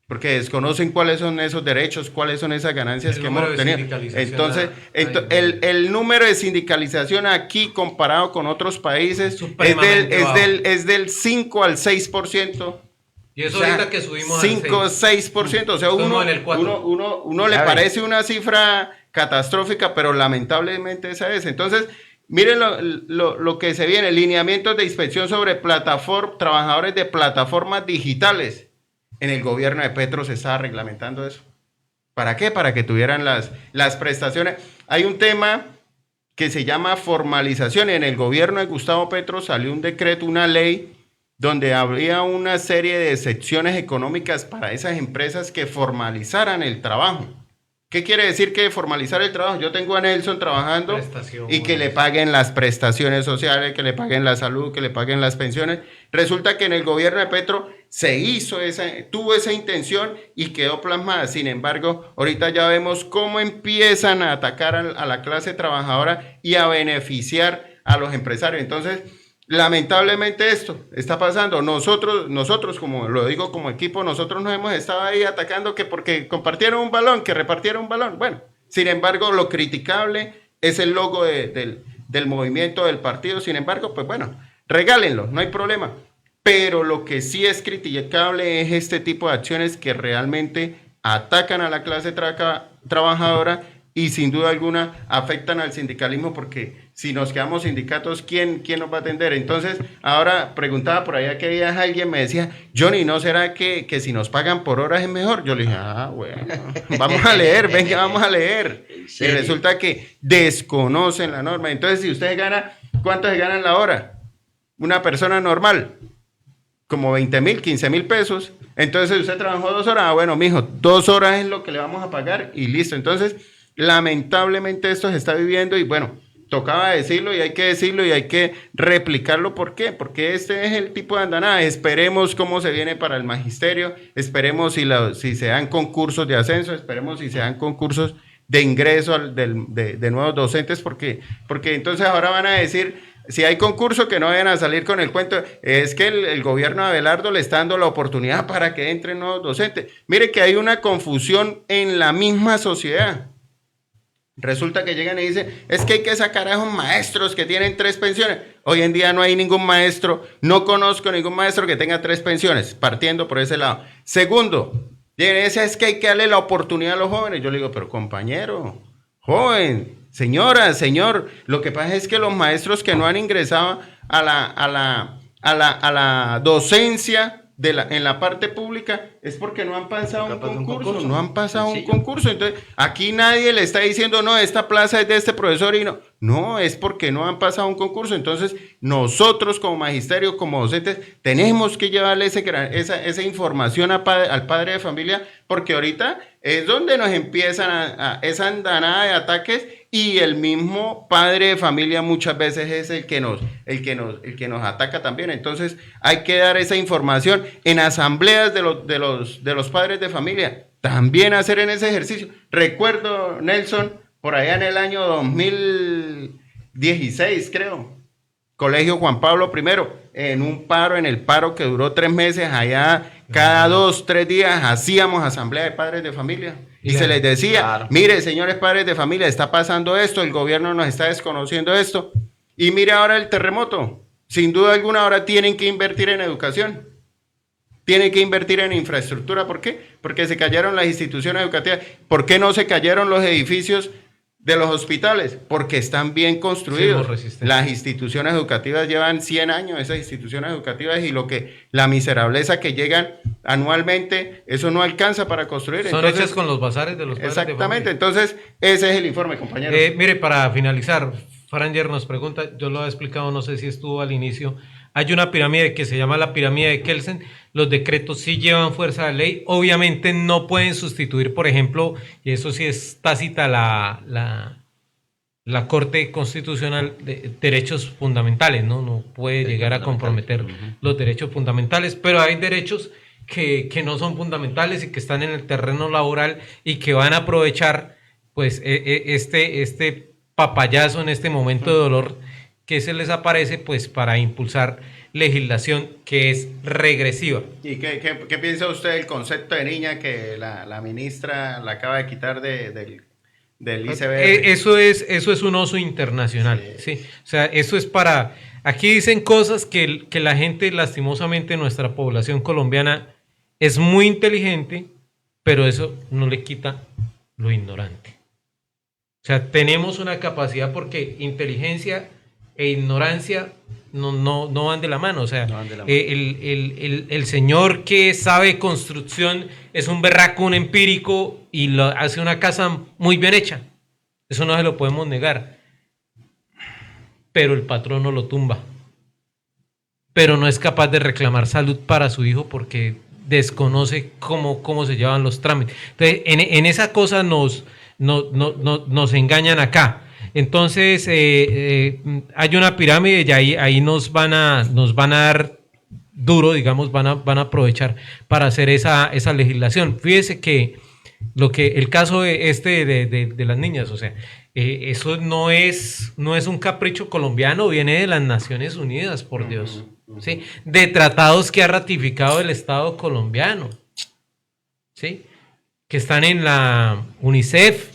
porque desconocen cuáles son esos derechos, cuáles son esas ganancias que hemos obtenido. Entonces, el número de sindicalización aquí comparado con otros países es del 5 al 6%. Y eso, o sea, ahorita que subimos 5 o 6%, o sea, uno le parece una cifra catastrófica, pero lamentablemente esa es. Entonces, miren lo que se viene, lineamientos de inspección sobre trabajadores de plataformas digitales. En el gobierno de Petro se estaba reglamentando eso. ¿Para qué? Para que tuvieran las prestaciones. Hay un tema que se llama formalización. En el gobierno de Gustavo Petro salió un decreto, una ley, donde habría una serie de excepciones económicas para esas empresas que formalizaran el trabajo. ¿Qué quiere decir que formalizar el trabajo? Yo tengo a Nelson trabajando y que le paguen las prestaciones sociales, que le paguen la salud, que le paguen las pensiones. Resulta que en el gobierno de Petro tuvo esa intención y quedó plasmada. Sin embargo, ahorita ya vemos cómo empiezan a atacar a la clase trabajadora y a beneficiar a los empresarios. Entonces, lamentablemente esto está pasando. Nosotros, como lo digo como equipo, nosotros nos hemos estado ahí atacando que porque compartieron un balón, que repartieron un balón. Bueno, sin embargo, lo criticable es el logo del movimiento del partido. Sin embargo, pues bueno, regálenlo, no hay problema. Pero lo que sí es criticable es este tipo de acciones que realmente atacan a la clase trabajadora y sin duda alguna afectan al sindicalismo, porque si nos quedamos sindicatos, ¿quién nos va a atender? Entonces, ahora preguntaba por allá que había alguien, me decía, Johnny, ¿no será que si nos pagan por horas es mejor? Yo le dije, bueno, vamos a leer, venga, vamos a leer. Y resulta que desconocen la norma. Entonces, si usted gana, ¿cuánto se gana en la hora? Una persona normal, como 20,000, 15,000 pesos. Entonces, usted trabajó 2 horas, bueno, mijo, 2 horas es lo que le vamos a pagar y listo. Entonces, lamentablemente esto se está viviendo y bueno, tocaba decirlo y hay que replicarlo. ¿Por qué? Porque este es el tipo de andanada. Esperemos cómo se viene para el magisterio, esperemos si se dan concursos de ascenso, esperemos si se dan concursos de ingreso de nuevos docentes, porque entonces ahora van a decir, si hay concurso, que no vayan a salir con el cuento, es que el gobierno de Abelardo le está dando la oportunidad para que entren nuevos docentes. Mire que hay una confusión en la misma sociedad. Resulta que llegan y dicen, es que hay que sacar a esos maestros que tienen 3 pensiones. Hoy en día no hay ningún maestro, no conozco ningún maestro que tenga 3 pensiones, partiendo por ese lado. Segundo, es que hay que darle la oportunidad a los jóvenes. Yo le digo, pero compañero, joven, señora, señor, lo que pasa es que los maestros que no han ingresado a la docencia en la parte pública es porque no han pasado un concurso, no han pasado un concurso. Entonces, aquí nadie le está diciendo, no, esta plaza es de este profesor y no, es porque no han pasado un concurso. Entonces, nosotros como magisterio, como docentes, tenemos que llevarle esa información al padre de familia, porque ahorita es donde nos empiezan esa andanada de ataques, y el mismo padre de familia muchas veces es el que nos ataca también. Entonces, hay que dar esa información en asambleas de los padres de familia, también hacer en ese ejercicio. Recuerdo, Nelson, por allá en el año 2016, creo, Colegio Juan Pablo I, en el paro que duró 3 meses, allá cada 2, 3 días hacíamos asamblea de padres de familia. Y se les decía, mire, señores padres de familia, está pasando esto, el gobierno nos está desconociendo esto. Y mire ahora el terremoto. Sin duda alguna ahora tienen que invertir en educación. Tienen que invertir en infraestructura. ¿Por qué? Porque se cayeron las instituciones educativas. ¿Por qué no se cayeron los edificios de los hospitales? Porque están bien construidos. Las instituciones educativas llevan 100 años, esas instituciones educativas, y la miserableza que llegan anualmente, eso no alcanza para construir. Son hechas con los bazares de los padres. Exactamente, entonces ese es el informe, compañero. Mire, para finalizar, Faranger nos pregunta, yo lo he explicado, no sé si estuvo al inicio, hay una pirámide que se llama la pirámide de Kelsen. Los decretos sí llevan fuerza de ley, obviamente no pueden sustituir, por ejemplo, y eso sí es tácita la Corte Constitucional, de derechos fundamentales, no puede llegar a comprometer los derechos fundamentales, pero hay derechos que no son fundamentales y que están en el terreno laboral y que van a aprovechar pues este papayazo en este momento de dolor que se les aparece, pues para impulsar legislación que es regresiva. ¿Y qué piensa usted del concepto de niña que la ministra la acaba de quitar del ICBF? Eso es un oso internacional, sí. O sea, eso es para... Aquí dicen cosas que la gente, lastimosamente, nuestra población colombiana es muy inteligente, pero eso no le quita lo ignorante. O sea, tenemos una capacidad, porque inteligencia e ignorancia no van de la mano. O sea, el señor que sabe construcción es un berraco, un empírico, y hace una casa muy bien hecha. Eso no se lo podemos negar. Pero el patrón no lo tumba. Pero no es capaz de reclamar salud para su hijo porque desconoce cómo se llevan los trámites. Entonces, en esa cosa nos engañan acá. Entonces, hay una pirámide y ahí nos van a dar duro, digamos, van a aprovechar para hacer esa legislación. Fíjese que el caso de las niñas, o sea, eso no es un capricho colombiano, viene de las Naciones Unidas, por Dios, ¿sí? De tratados que ha ratificado el Estado colombiano, ¿sí? Que están en la UNICEF,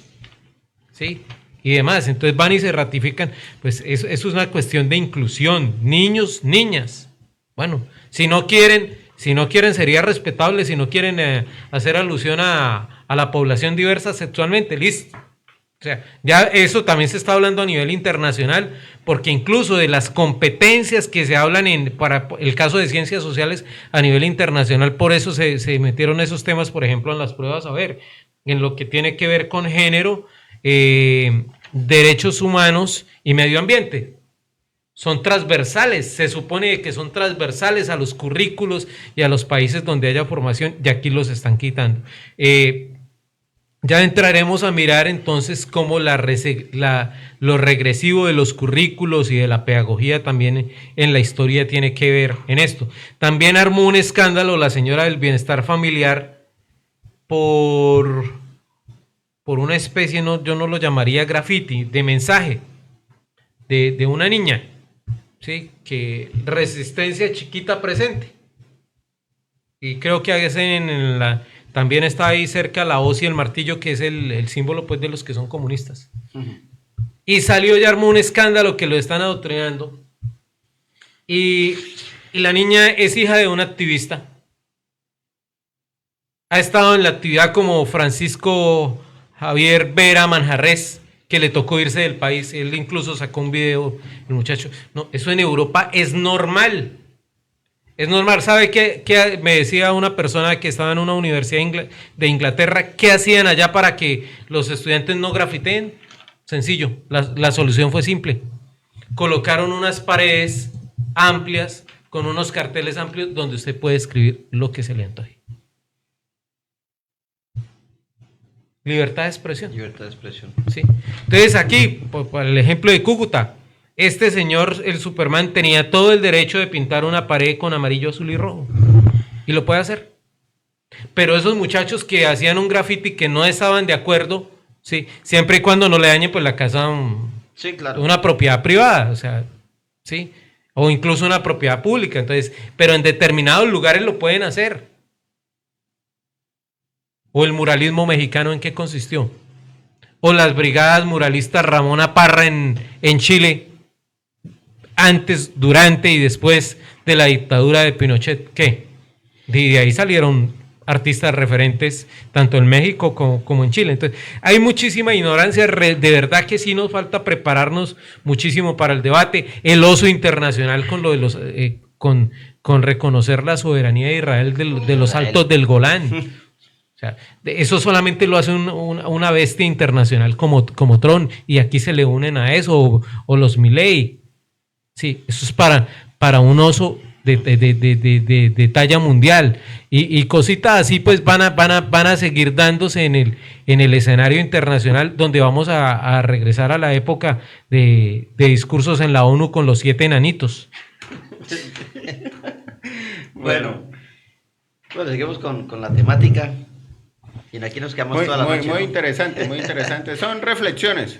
¿sí? Y demás. Entonces van y se ratifican. Pues eso es una cuestión de inclusión. Niños, niñas. Bueno, si no quieren sería respetable. Si no quieren hacer alusión a la población diversa sexualmente, listo. O sea, ya eso también se está hablando a nivel internacional, porque incluso de las competencias que se hablan para el caso de ciencias sociales a nivel internacional, por eso se metieron esos temas, por ejemplo, en las pruebas, en lo que tiene que ver con género, derechos humanos y medio ambiente. Son transversales, se supone que son transversales a los currículos y a los países donde haya formación, y aquí los están quitando. Ya entraremos a mirar entonces cómo lo regresivo de los currículos y de la pedagogía también en la historia tiene que ver en esto. También armó un escándalo la señora del bienestar familiar por por una especie, no, yo no lo llamaría graffiti, de mensaje de una niña, ¿sí? Que resistencia chiquita presente. Y creo que también está ahí cerca la hoz y el martillo, que es el símbolo pues de los que son comunistas. Y salió y armó un escándalo que lo están adoctrinando. Y la niña es hija de un activista. Ha estado en la actividad como Francisco Javier Vera Manjarres, que le tocó irse del país. Él incluso sacó un video, el muchacho. No, eso en Europa es normal. Es normal. ¿Sabe qué me decía una persona que estaba en una universidad de Inglaterra? ¿Qué hacían allá para que los estudiantes no grafiteen? Sencillo, la solución fue simple. Colocaron unas paredes amplias, con unos carteles amplios, donde usted puede escribir lo que se le antoje. Libertad de expresión. Libertad de expresión. Sí. Entonces aquí, por el ejemplo de Cúcuta, este señor, el Superman, tenía todo el derecho de pintar una pared con amarillo, azul y rojo. Y lo puede hacer. Pero esos muchachos que hacían un graffiti que no estaban de acuerdo, sí, siempre y cuando no le dañen pues la casa, Sí, claro. una propiedad privada, o sea, sí, o incluso una propiedad pública. Entonces, pero en determinados lugares lo pueden hacer. O el muralismo mexicano, ¿en qué consistió? O las brigadas muralistas Ramona Parra en Chile, antes, durante y después de la dictadura de Pinochet, ¿qué? De ahí salieron artistas referentes tanto en México como en Chile. Entonces, hay muchísima ignorancia, de verdad que sí nos falta prepararnos muchísimo para el debate. El oso internacional con lo de los con reconocer la soberanía de Israel de los altos del Golán. O sea, eso solamente lo hace una bestia internacional como Trump, y aquí se le unen a eso, o los Milei. Sí, eso es para un oso de talla mundial, y cositas así pues van a seguir dándose en el escenario internacional, donde vamos a regresar a la época de discursos en la ONU con los 7 enanitos. Bueno, seguimos con la temática. Y aquí nos quedamos toda la noche. Muy ¿no? interesante, muy interesante. Son reflexiones.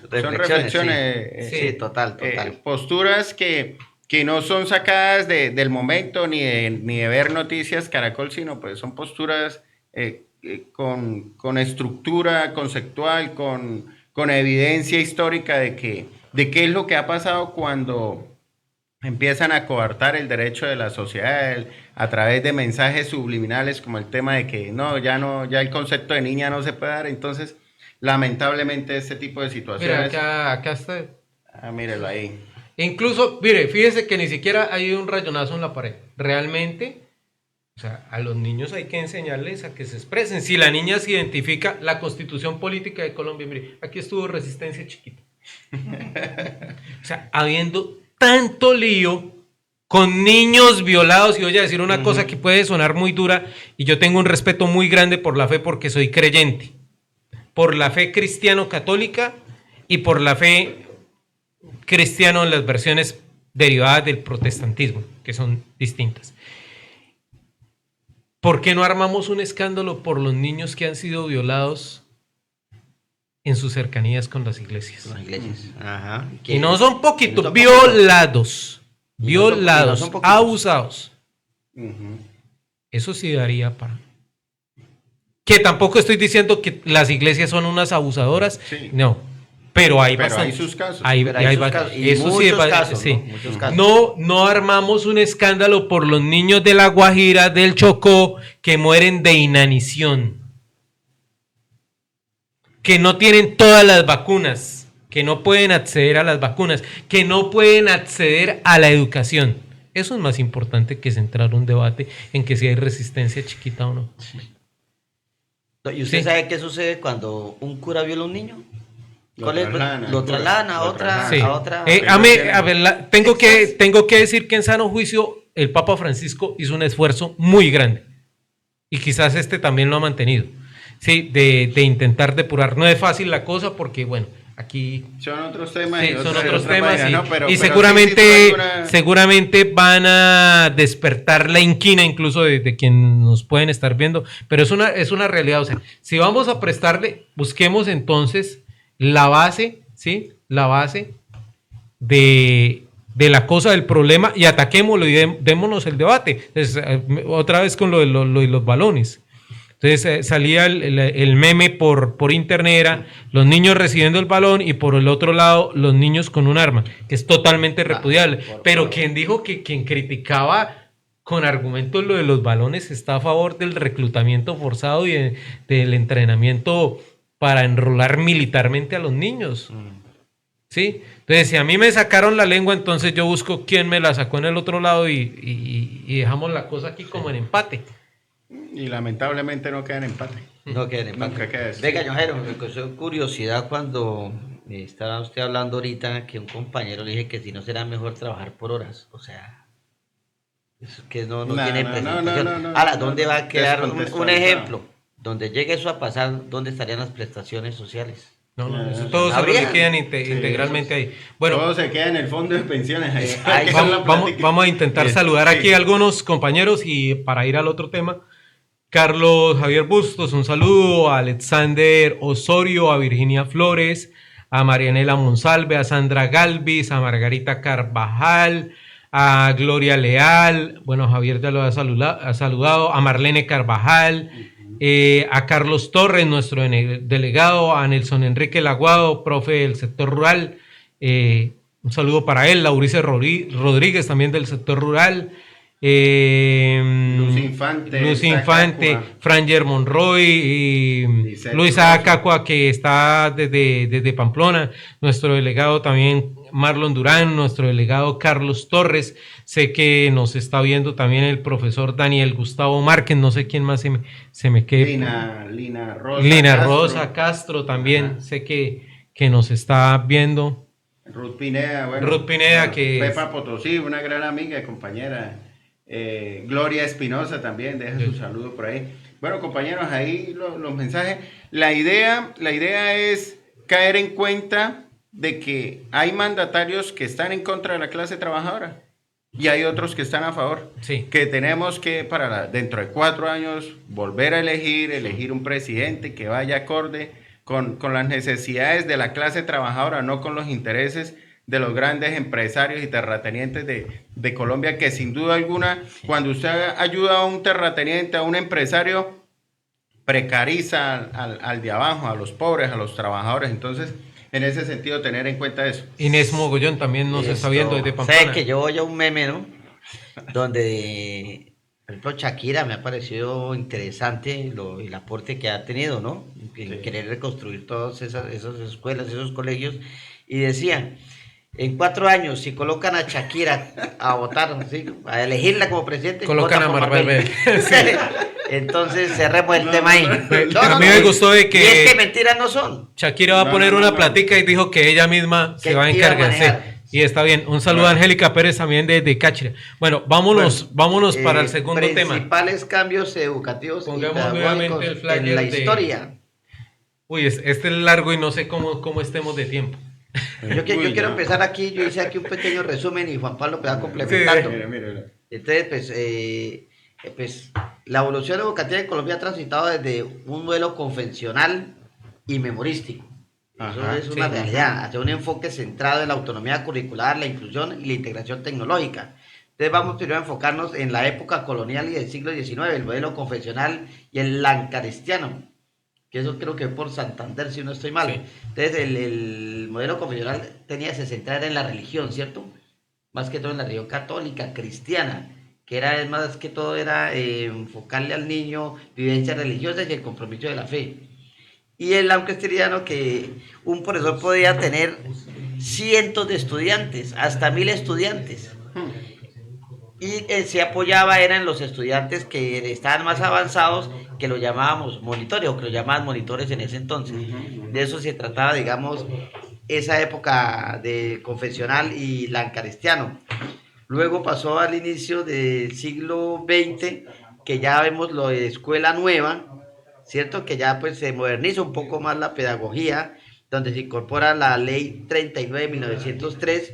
Sí, total. Posturas que no son sacadas del momento ni de ver noticias Caracol, sino pues son posturas con estructura conceptual, con evidencia histórica de qué es lo que ha pasado cuando empiezan a coartar el derecho de la sociedad a través de mensajes subliminales, como el tema de que ya el concepto de niña no se puede dar. Entonces, lamentablemente, este tipo de situaciones. Mira, acá está. Mírelo ahí. Incluso, mire, fíjese que ni siquiera hay un rayonazo en la pared. Realmente, o sea, a los niños hay que enseñarles a que se expresen. Si la niña se identifica, la Constitución Política de Colombia, mire, aquí estuvo Resistencia chiquita. O sea, habiendo tanto lío con niños violados, y voy a decir una cosa que puede sonar muy dura, y yo tengo un respeto muy grande por la fe porque soy creyente, por la fe cristiano-católica y por la fe cristiano en las versiones derivadas del protestantismo, que son distintas. ¿Por qué no armamos un escándalo por los niños que han sido violados en sus cercanías con las iglesias? Las iglesias. Ajá. Y no son poquitos, violados, abusados. Eso sí daría para... Que tampoco estoy diciendo que las iglesias son unas abusadoras, sí. No, pero hay sus casos. Muchos casos. No armamos un escándalo por los niños de La Guajira, del Chocó, que mueren de inanición, que no tienen todas las vacunas, que no pueden acceder a las vacunas, que no pueden acceder a la educación. Eso es más importante que centrar un debate en que si hay resistencia chiquita o no. Sí. ¿Y usted sabe qué sucede cuando un cura viola a un niño? Lo trasladan a otra. Sí. Tengo que decir que en sano juicio el Papa Francisco hizo un esfuerzo muy grande, y quizás también lo ha mantenido, sí, de intentar depurar. No es fácil la cosa porque, bueno, aquí son otros temas. sí, y son otra- otros otra temas vaina, y, ¿no? Pero y sí, seguramente, sin duda alguna- seguramente van a despertar la inquina incluso de quien nos pueden estar viendo, pero es una realidad. O sea, si vamos a prestarle, busquemos entonces la base, ¿sí? La base de la cosa del problema y ataquémoslo y démonos el debate. Entonces, otra vez con lo de los balones. Entonces salía el meme por internet, era los niños recibiendo el balón y por el otro lado los niños con un arma, que es totalmente repudiable. Pero quien dijo que quien criticaba con argumentos lo de los balones está a favor del reclutamiento forzado y del entrenamiento para enrolar militarmente a los niños. ¿Sí? Entonces, si a mí me sacaron la lengua, entonces yo busco quién me la sacó en el otro lado y dejamos la cosa aquí como en empate. Y lamentablemente no queda en empate. No queda en Nunca empate. queda así. Venga, Jairo, me causó curiosidad cuando estaba usted hablando ahorita que un compañero le dije que si no será mejor trabajar por horas. O sea, eso que no No, tiene no, presentación. no, Ahora, no, ¿dónde no, va a quedar un descontextualizado. ejemplo? Donde llegue eso a pasar, ¿dónde estarían las prestaciones sociales? No, eso todo se lo Habría. liquidan integralmente ahí. Bueno, Todo se queda en el fondo de pensiones. Ahí. ahí Esa es la vamos plática. a intentar Sí. saludar aquí a algunos compañeros y para ir al otro tema. Carlos Javier Bustos, un saludo, a Alexander Osorio, a Virginia Flores, a Marianela Monsalve, a Sandra Galvis, a Margarita Carvajal, a Gloria Leal, bueno, Javier ya lo ha saludado, a Marlene Carvajal, a Carlos Torres, nuestro delegado, a Nelson Enrique Laguado, profe del sector rural, un saludo para él, Laurice Rodríguez también del sector rural, Luz Infante, Luz Isaac Infante, Acua. Franger Monroy y Lisette Luisa Rosso. Acacua, que está desde Pamplona, nuestro delegado también Marlon Durán, nuestro delegado Carlos Torres, sé que nos está viendo también el profesor Daniel Gustavo Márquez, no sé quién más se me quede. Lina Rosa. Lina Castro, Rosa Castro también, Ajá. sé que nos está viendo. Ruth Pineda, bueno. Ruth Pineda, que Pepa es- Potosí, una gran amiga y compañera. Gloria Espinosa también, deja su saludo por ahí. Bueno, compañeros, ahí los mensajes. La idea es caer en cuenta de que hay mandatarios que están en contra de la clase trabajadora y hay otros que están a favor. Sí. Que tenemos que, dentro de 4 años, volver a elegir un presidente que vaya acorde con las necesidades de la clase trabajadora, no con los intereses de los grandes empresarios y terratenientes de Colombia, que sin duda alguna, cuando usted ayuda a un terrateniente, a un empresario, precariza al de abajo, a los pobres, a los trabajadores. Entonces, en ese sentido, tener en cuenta eso. Inés Mogollón también nos está viendo desde Pamplona. ¿Sabes que yo oí un meme, no? Donde, por ejemplo, Shakira me ha parecido interesante el aporte que ha tenido, ¿no? En querer reconstruir todas esas escuelas, esos colegios. Y decía, en 4 años, si colocan a Shakira a votar, ¿sí? A elegirla como presidente, Colocan vota a por Marbella. Marbella. Entonces cerremos el tema ahí. A mí me gustó de que- Y es que mentiras no son. Shakira va a No, poner no, una no. platica y dijo que ella misma Que se va a iba a encargar. Sí. manejar. Y está bien. Un saludo a Angélica Pérez también de Cáchira. Bueno, vámonos para el segundo tema. Principales cambios educativos y Pongamos pedagógicos nuevamente el flyer en la de- historia. Uy, este es largo y no sé cómo estemos de tiempo. Yo Uy, quiero no. empezar aquí, yo hice aquí un pequeño resumen y Juan Pablo me va complementando. Mire. Entonces, pues, la evolución educativa en Colombia ha transitado desde un modelo convencional y memorístico. Eso Ajá, es una sí. realidad, hacia un enfoque centrado en la autonomía curricular, la inclusión y la integración tecnológica. Entonces vamos primero a enfocarnos en la época colonial y del siglo XIX, el modelo convencional y el lancarestiano, que eso creo que por Santander, si no estoy mal. Sí. Entonces el modelo convencional se centraba en la religión, ¿cierto? Más que todo en la religión católica, cristiana, que era más que todo era enfocarle al niño vivencias religiosas y el compromiso de la fe. Y el lancastriano, que un profesor podía tener cientos de estudiantes, hasta 1000 estudiantes. Y se apoyaba eran los estudiantes que estaban más avanzados, que lo llamábamos monitores, o que lo llamaban monitores en ese entonces. De eso se trataba, digamos, esa época de confesional y lancastriano. Luego pasó al inicio del siglo XX, que ya vemos lo de escuela nueva, ¿cierto? Que ya pues se moderniza un poco más la pedagogía donde se incorpora la ley 39 de 1903,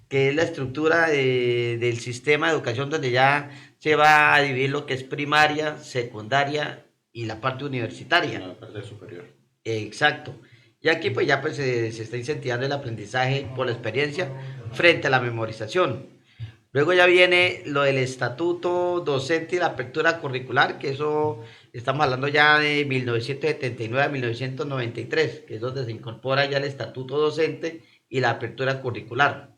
que es la estructura del sistema de educación, donde ya se va a dividir lo que es primaria, secundaria y la parte universitaria. La parte superior. Exacto. Y aquí pues ya pues se está incentivando el aprendizaje por la experiencia frente a la memorización. Luego ya viene lo del estatuto docente y la apertura curricular, que eso estamos hablando ya de 1979 a 1993, que es donde se incorpora ya el estatuto docente y la apertura curricular.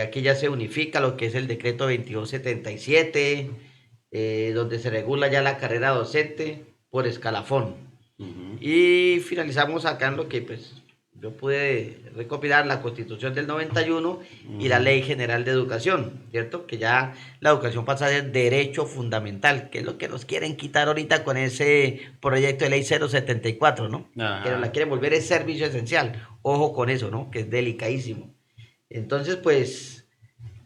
Aquí ya se unifica lo que es el decreto 2277, donde se regula ya la carrera docente por escalafón. Y finalizamos acá en lo que pues yo pude recopilar la Constitución del 91 y la Ley General de Educación, ¿cierto? Que ya la educación pasa a ser derecho fundamental, que es lo que nos quieren quitar ahorita con ese proyecto de ley 074, ¿no? Ajá. Que nos la quieren volver es servicio esencial. Ojo con eso, ¿no? Que es delicadísimo. Entonces, pues,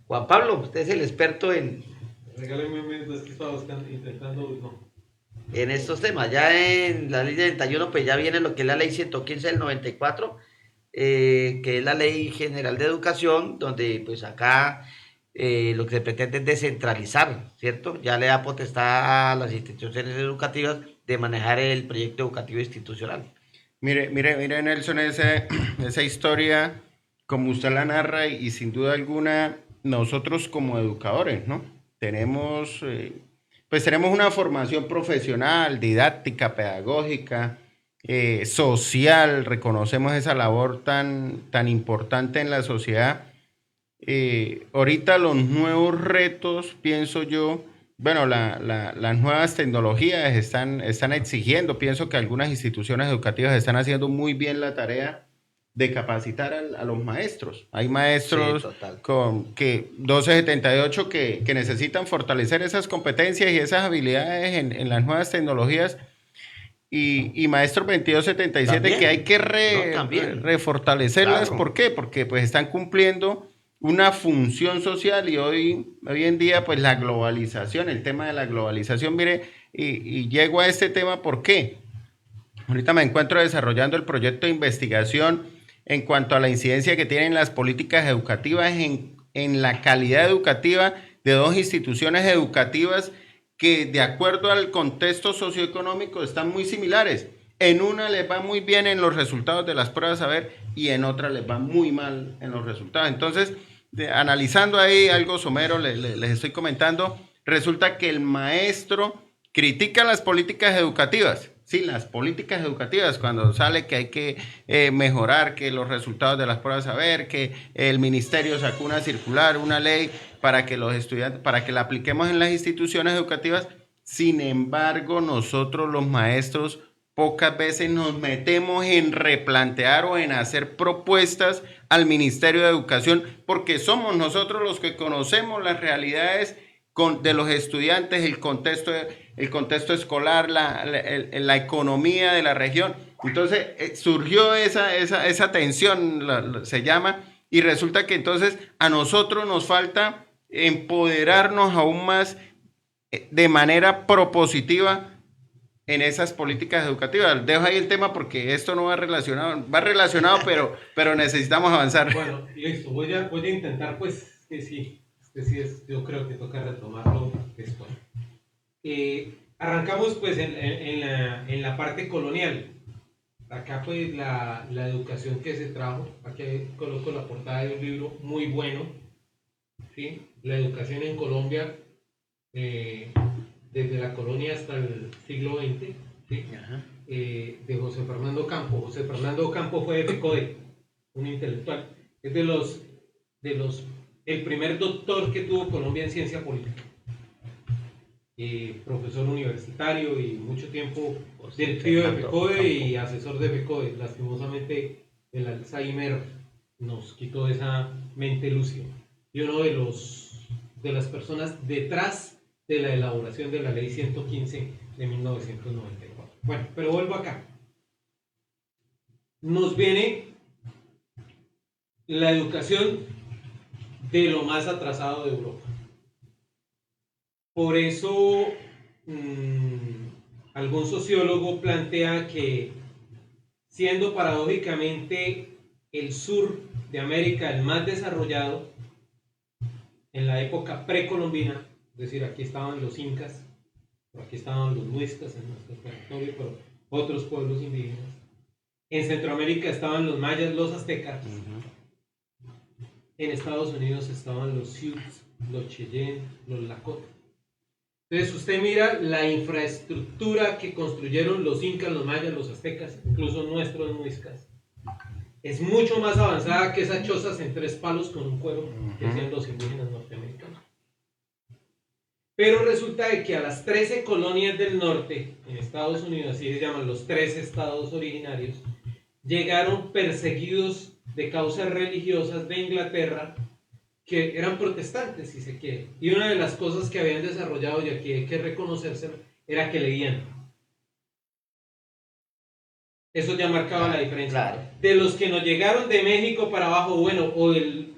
Juan Pablo, usted es el experto Regáleme un minuto, es que estaba intentando, no. en estos temas. Ya en la ley 91, pues ya viene lo que es la ley 115 del 94, que es la ley general de educación, donde pues acá lo que se pretende es descentralizar, ¿cierto? Ya le da potestad a las instituciones educativas de manejar el proyecto educativo institucional. Mire, Nelson, esa historia, como usted la narra, y sin duda alguna, nosotros como educadores, ¿no? Tenemos una formación profesional, didáctica, pedagógica, social, reconocemos esa labor tan importante en la sociedad. Ahorita los nuevos retos, pienso yo, bueno, las nuevas tecnologías están exigiendo, pienso que algunas instituciones educativas están haciendo muy bien la tarea de capacitar a los maestros. Hay maestros Sí, con 1278 que necesitan fortalecer esas competencias y esas habilidades en las nuevas tecnologías. Y maestros 2277 También. que hay que También. refortalecerlas. Claro. ¿Por qué? Porque pues están cumpliendo una función social y hoy en día pues la globalización, el tema de la globalización, mire, y llego a este tema, ¿por qué? Ahorita me encuentro desarrollando el proyecto de investigación en cuanto a la incidencia que tienen las políticas educativas en la calidad educativa de dos instituciones educativas que de acuerdo al contexto socioeconómico están muy similares. En una les va muy bien en los resultados de las pruebas saber y en otra les va muy mal en los resultados. Entonces, analizando ahí algo somero, les estoy comentando, resulta que el maestro critica las políticas educativas. Sí, las políticas educativas, cuando sale que hay que mejorar, que los resultados de las pruebas saber, que el ministerio sacó una circular, una ley para que los estudiantes, para que la apliquemos en las instituciones educativas. Sin embargo, nosotros los maestros pocas veces nos metemos en replantear o en hacer propuestas al Ministerio de Educación, porque somos nosotros los que conocemos las realidades de los estudiantes, el contexto escolar, la economía de la región. Entonces surgió esa tensión, se llama, y resulta que entonces a nosotros nos falta empoderarnos aún más de manera propositiva en esas políticas educativas. Dejo ahí el tema porque esto no va relacionado, pero necesitamos avanzar. Bueno, listo, voy a intentar, pues, yo creo que toca retomarlo después. Arrancamos pues en la parte colonial. Acá pues la educación que se trajo, aquí coloco la portada de un libro muy bueno, ¿sí? La educación en Colombia, desde la colonia hasta el siglo XX, ¿sí? De José Fernando Campo. José Fernando Campo fue de FECODE, un intelectual. Es el primer doctor que tuvo Colombia en ciencia política. Profesor universitario y mucho tiempo directivo de FECODE y asesor de FECODE. Lastimosamente el Alzheimer nos quitó esa mente lúcida. Y uno de las personas detrás de la elaboración de la ley 115 de 1994. Bueno, pero vuelvo acá. Nos viene la educación de lo más atrasado de Europa. Por eso algún sociólogo plantea que siendo paradójicamente el sur de América el más desarrollado en la época precolombina, es decir, aquí estaban los incas, por aquí estaban los muiscas en nuestro territorio, pero otros pueblos indígenas. En Centroamérica estaban los mayas, los aztecas. En Estados Unidos estaban los Sioux, los Cheyenne, los Lakota. Entonces usted mira la infraestructura que construyeron los incas, los mayas, los aztecas, incluso nuestros muiscas. Es mucho más avanzada que esas chozas en 3 palos con un cuero que hacían los indígenas norteamericanos. Pero resulta de que a las 13 colonias del norte, en Estados Unidos, así se llaman los 13 estados originarios, llegaron perseguidos de causas religiosas de Inglaterra, que eran protestantes, si se quiere. Y una de las cosas que habían desarrollado, y aquí hay que reconocérselo, era que leían. Eso ya marcaba la diferencia. Claro. De los que nos llegaron de México para abajo, bueno, o del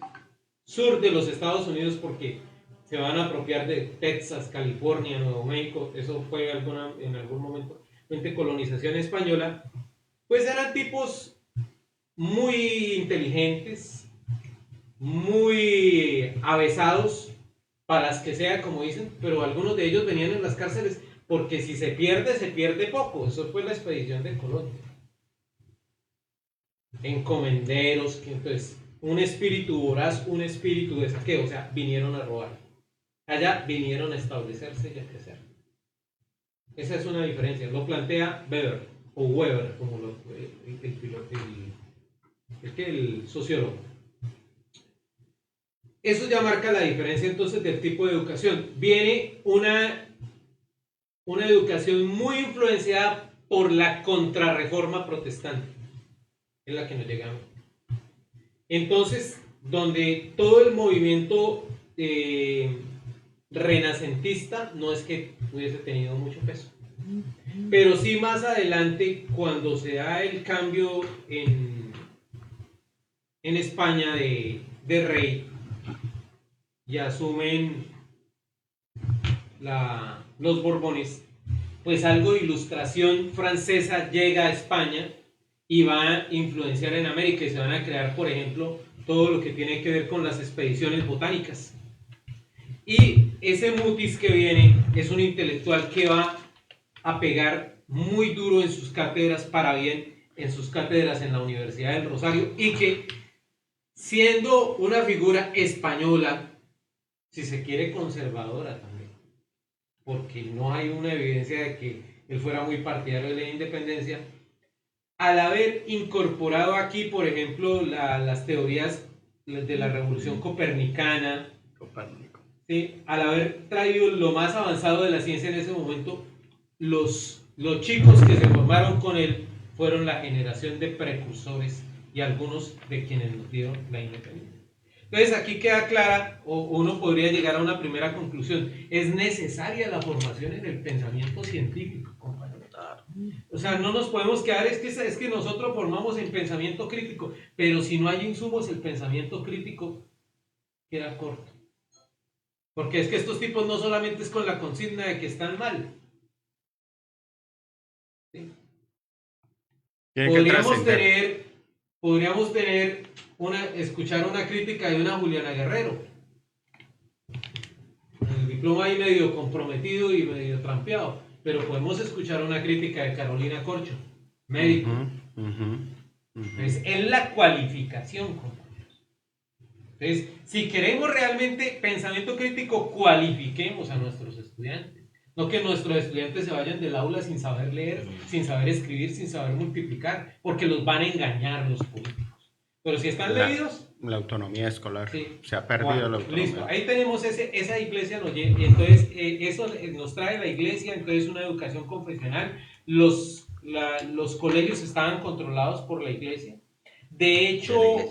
sur de los Estados Unidos, porque se van a apropiar de Texas, California, Nuevo México, eso fue en algún momento de colonización española, pues eran tipos muy inteligentes, muy avesados, para las que sea, como dicen, pero algunos de ellos venían en las cárceles porque si se pierde poco. Eso fue la expedición de Colón. Encomenderos, que entonces un espíritu voraz, un espíritu de saqueo, o sea, vinieron a robar. Allá vinieron a establecerse y a crecer. Esa es una diferencia. Lo plantea Weber, o Weber, como el sociólogo. Eso ya marca la diferencia entonces del tipo de educación. Viene una educación muy influenciada por la contrarreforma protestante, en la que nos llegamos. Entonces, donde todo el movimiento renacentista no es que hubiese tenido mucho peso, pero sí más adelante, cuando se da el cambio en España de rey y asumen los Borbones, pues algo de ilustración francesa llega a España y va a influenciar en América, y se van a crear, por ejemplo, todo lo que tiene que ver con las expediciones botánicas. Y ese Mutis que viene es un intelectual que va a pegar muy duro en sus cátedras, para bien, en sus cátedras en la Universidad del Rosario, y que, siendo una figura española, si se quiere conservadora también, porque no hay una evidencia de que él fuera muy partidario de la independencia, al haber incorporado aquí, por ejemplo, las teorías de la revolución copernicana, ¿sí? Al haber traído lo más avanzado de la ciencia en ese momento, los chicos que se formaron con él fueron la generación de precursores y algunos de quienes nos dieron la independencia. Entonces aquí queda clara, o uno podría llegar a una primera conclusión: es necesaria la formación en el pensamiento científico, compañero. O sea, no nos podemos quedar, es que nosotros formamos en pensamiento crítico, pero si no hay insumos, el pensamiento crítico queda corto. Porque es que estos tipos no solamente es con la consigna de que están mal. ¿Sí? Podríamos tener escuchar una crítica de una Juliana Guerrero. El diploma ahí medio comprometido y medio trampeado, pero podemos escuchar una crítica de Carolina Corcho, médico. Entonces, es la cualificación, compañeros. Entonces, si queremos realmente pensamiento crítico, cualifiquemos a nuestros estudiantes. No que nuestros estudiantes se vayan del aula sin saber leer, sin saber escribir, sin saber multiplicar, porque los van a engañar los políticos. Pero si están leídos... La autonomía escolar. Sí. Se ha perdido la autonomía. Listo, ahí tenemos esa iglesia, y entonces eso nos trae la iglesia, entonces una educación confesional. Los colegios estaban controlados por la iglesia. De hecho,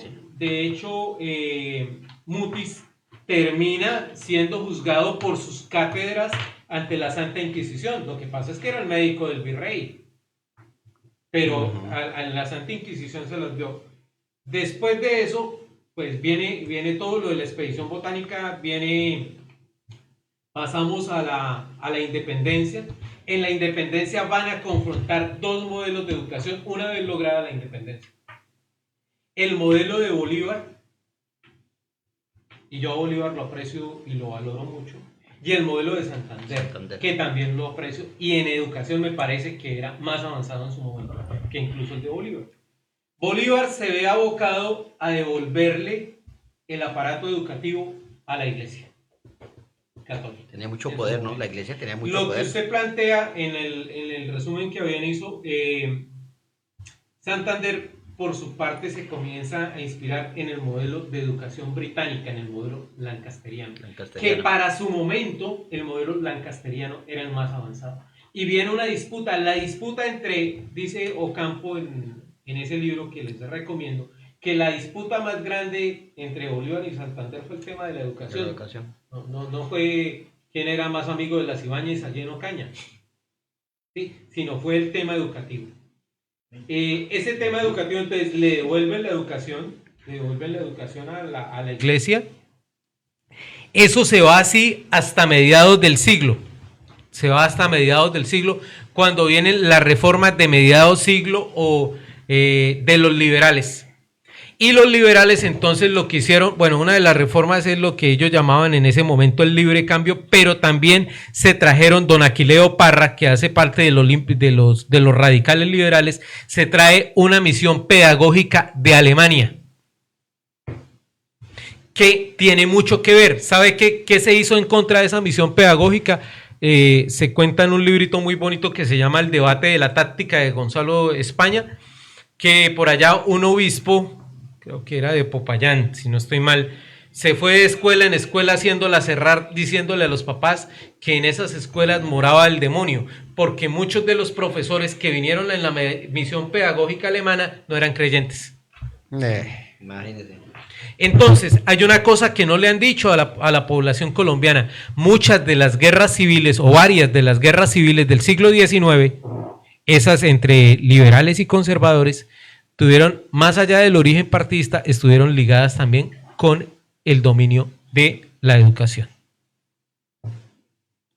Mutis termina siendo juzgado por sus cátedras ante la Santa Inquisición. Lo que pasa es que era el médico del virrey, pero a la Santa Inquisición se las dio. Después de eso, pues viene todo lo de la expedición botánica, viene pasamos a la independencia. En la independencia van a confrontar dos modelos de educación una vez lograda la independencia. El modelo de Bolívar, y yo a Bolívar lo aprecio y lo valoro mucho, y el modelo de Santander, que también lo aprecio, y en educación me parece que era más avanzado en su momento que incluso el de Bolívar. Bolívar se ve abocado a devolverle el aparato educativo a la Iglesia católica. Tenía mucho poder, ¿no? La Iglesia tenía mucho Lo poder. que usted plantea en el resumen que habían hizo, Santander por su parte se comienza a inspirar en el modelo de educación británica, en el modelo lancasteriano, que para su momento el modelo lancasteriano era el más avanzado. Y viene una disputa, la disputa entre, dice Ocampo en ese libro que les recomiendo, que la disputa más grande entre Bolívar y Santander fue el tema de la educación. No fue quién era más amigo de las Ibáñez, Allende o Caña, ¿sí? Sino fue el tema educativo. Ese tema educativo, entonces, le devuelven la educación a la Iglesia. Eso se va así hasta mediados del siglo. Cuando vienen las reformas de mediados siglo o de los liberales. Y los liberales entonces lo que hicieron, bueno, una de las reformas es lo que ellos llamaban en ese momento el libre cambio, pero también se trajeron don Aquileo Parra, que hace parte de los radicales liberales, se trae una misión pedagógica de Alemania, que tiene mucho que ver. ¿Sabe qué se hizo en contra de esa misión pedagógica? Se cuenta en un librito muy bonito que se llama El debate de la táctica de Gonzalo España, que por allá un obispo, creo que era de Popayán, si no estoy mal, se fue de escuela en escuela haciéndola cerrar, diciéndole a los papás que en esas escuelas moraba el demonio, porque muchos de los profesores que vinieron en la misión pedagógica alemana no eran creyentes. Imagínese. Entonces, hay una cosa que no le han dicho a la población colombiana. Muchas de las guerras civiles, o varias de las guerras civiles del siglo XIX, esas entre liberales y conservadores, tuvieron, más allá del origen partidista, estuvieron ligadas también con el dominio de la educación.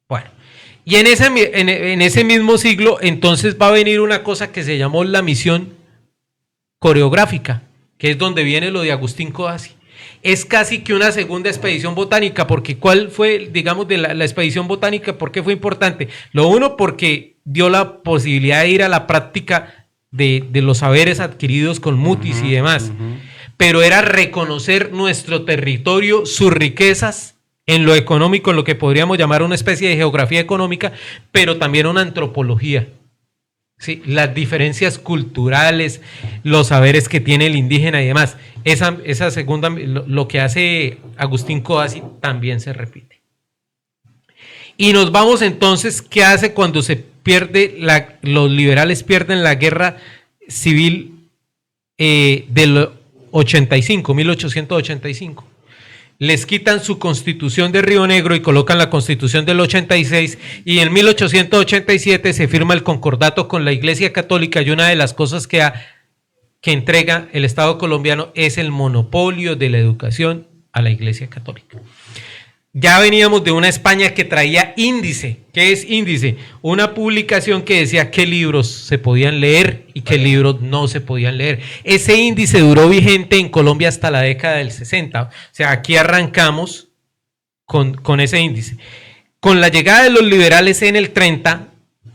Bueno, y en ese mismo siglo, entonces va a venir una cosa que se llamó la misión coreográfica, que es donde viene lo de Agustín Codazzi. Es casi que una segunda expedición botánica, porque ¿cuál fue, digamos, de la expedición botánica? ¿Por qué fue importante? Lo uno, porque dio la posibilidad de ir a la práctica de los saberes adquiridos con Mutis y demás, pero era reconocer nuestro territorio, sus riquezas en lo económico, en lo que podríamos llamar una especie de geografía económica, pero también una antropología, ¿sí? Las diferencias culturales, los saberes que tiene el indígena y demás. Esa segunda, lo que hace Agustín Codazzi también se repite. Y nos vamos entonces, ¿qué hace cuando se pierde, los liberales pierden la guerra civil del 85, 1885? Les quitan su constitución de Río Negro y colocan la constitución del 86, y en 1887 se firma el concordato con la Iglesia Católica, y una de las cosas que entrega el Estado colombiano es el monopolio de la educación a la Iglesia Católica. Ya veníamos de una España que traía índice. ¿Qué es índice? Una publicación que decía qué libros se podían leer y qué libros no se podían leer. Ese índice duró vigente en Colombia hasta la década del 60. O sea, aquí arrancamos con ese índice. Con la llegada de los liberales en el 30,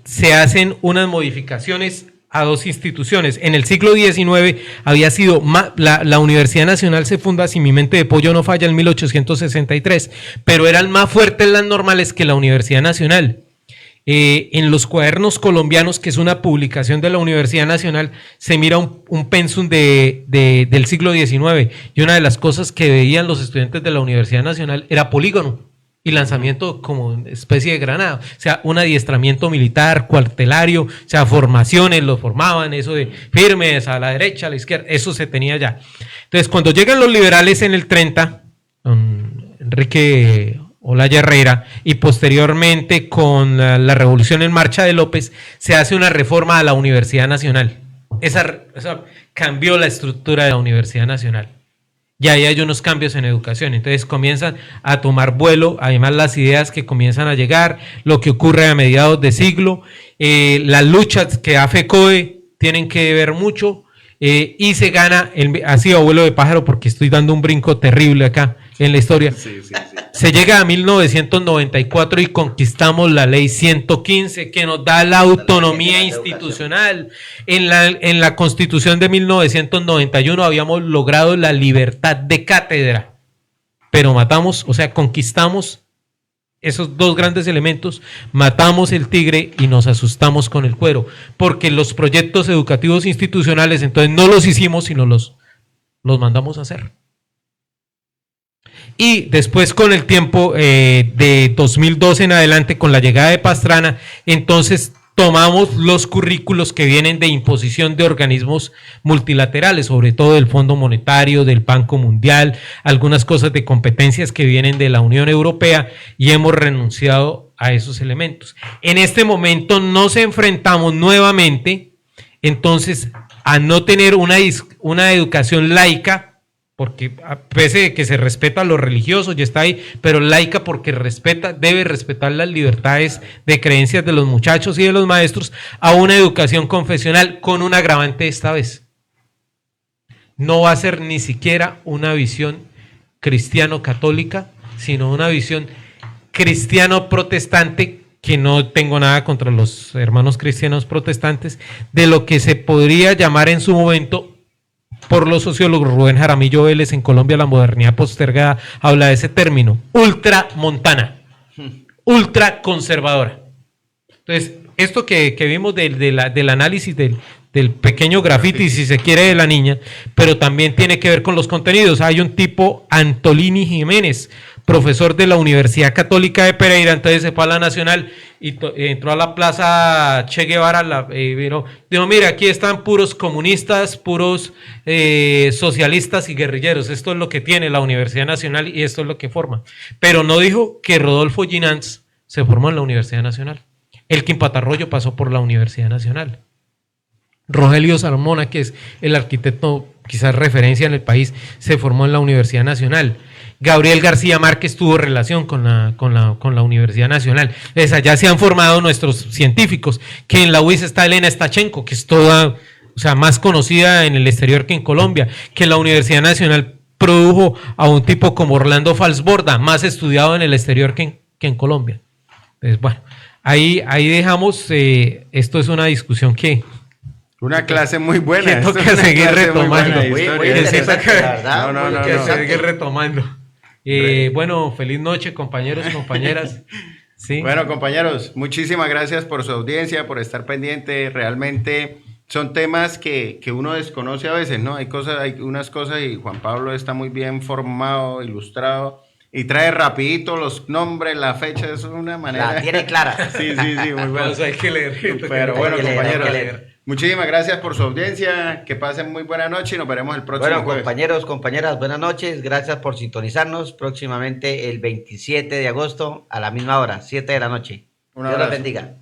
se hacen unas modificaciones a dos instituciones. En el siglo XIX había sido, la Universidad Nacional se funda, si mi mente de pollo no falla, en 1863, pero eran más fuertes las normales que la Universidad Nacional. En los cuadernos colombianos, que es una publicación de la Universidad Nacional, se mira un pensum del siglo XIX, y una de las cosas que veían los estudiantes de la Universidad Nacional era polígono y lanzamiento como especie de granada, o sea, un adiestramiento militar, cuartelario, o sea, formaciones, lo formaban, eso de firmes a la derecha, a la izquierda, eso se tenía ya. Entonces, cuando llegan los liberales en el 30, don Enrique Olaya Herrera, y posteriormente con la Revolución en Marcha de López, se hace una reforma a la Universidad Nacional. Esa cambió la estructura de la Universidad Nacional. Y ahí hay unos cambios en educación. Entonces comienzan a tomar vuelo, además las ideas que comienzan a llegar, lo que ocurre a mediados de siglo, las luchas que da FECODE tienen que ver mucho, y se gana, así abuelo de pájaro, porque estoy dando un brinco terrible acá en la historia. Sí. Se llega a 1994 y conquistamos la ley 115 que nos da la autonomía institucional. En la constitución de 1991 habíamos logrado la libertad de cátedra, pero matamos, o sea, conquistamos esos dos grandes elementos, matamos el tigre y nos asustamos con el cuero, porque los proyectos educativos institucionales entonces no los hicimos, sino los mandamos a hacer. Y después con el tiempo de 2012 en adelante, con la llegada de Pastrana, entonces tomamos los currículos que vienen de imposición de organismos multilaterales, sobre todo del Fondo Monetario, del Banco Mundial, algunas cosas de competencias que vienen de la Unión Europea, y hemos renunciado a esos elementos. En este momento nos enfrentamos nuevamente, entonces, a no tener una educación laica, porque pese a que se respeta a los religiosos y está ahí, pero laica porque debe respetar las libertades de creencias de los muchachos y de los maestros, a una educación confesional con un agravante esta vez. No va a ser ni siquiera una visión cristiano-católica, sino una visión cristiano-protestante, que no tengo nada contra los hermanos cristianos protestantes, de lo que se podría llamar en su momento, por los sociólogos, Rubén Jaramillo Vélez, en Colombia la modernidad postergada, habla de ese término, ultramontana, ultraconservadora. Entonces, esto que vimos del análisis del pequeño graffiti, si se quiere, de la niña, pero también tiene que ver con los contenidos. Hay un tipo, Antolini Jiménez, profesor de la Universidad Católica de Pereira, entonces se fue a la Nacional y entró a la Plaza Che Guevara, dijo, mira, aquí están puros comunistas, puros socialistas y guerrilleros, esto es lo que tiene la Universidad Nacional y esto es lo que forma. Pero no dijo que Rodolfo Ginans se formó en la Universidad Nacional. Elkin Patarroyo pasó por la Universidad Nacional. Rogelio Salmona, que es el arquitecto quizás referencia en el país, se formó en la Universidad Nacional. Gabriel García Márquez tuvo relación con la Universidad Nacional. Entonces, allá se han formado nuestros científicos, que en la UIS está Elena Stachenko, que es toda, o sea, más conocida en el exterior que en Colombia, que la Universidad Nacional produjo a un tipo como Orlando Falsborda, más estudiado en el exterior que en Colombia. Entonces, bueno, ahí dejamos, esto es una discusión que... Una clase muy buena. Que toca seguir retomando. Seguir retomando. Bueno, feliz noche, compañeros, compañeras. Sí. Bueno, compañeros, muchísimas gracias por su audiencia, por estar pendiente. Realmente son temas que uno desconoce a veces, ¿no? Hay unas cosas, y Juan Pablo está muy bien formado, ilustrado, y trae rapidito los nombres, la fecha, eso es una manera... La tiene clara. Sí, muy bueno. O sea, hay que leer. Pero bueno, compañeros, leer. Muchísimas gracias por su audiencia, que pasen muy buena noche y nos veremos el próximo Bueno, jueves. compañeros, compañeras, buenas noches, gracias por sintonizarnos. Próximamente el 27 de agosto a la misma hora, 7 de la noche. Un Dios los abrazo. bendiga.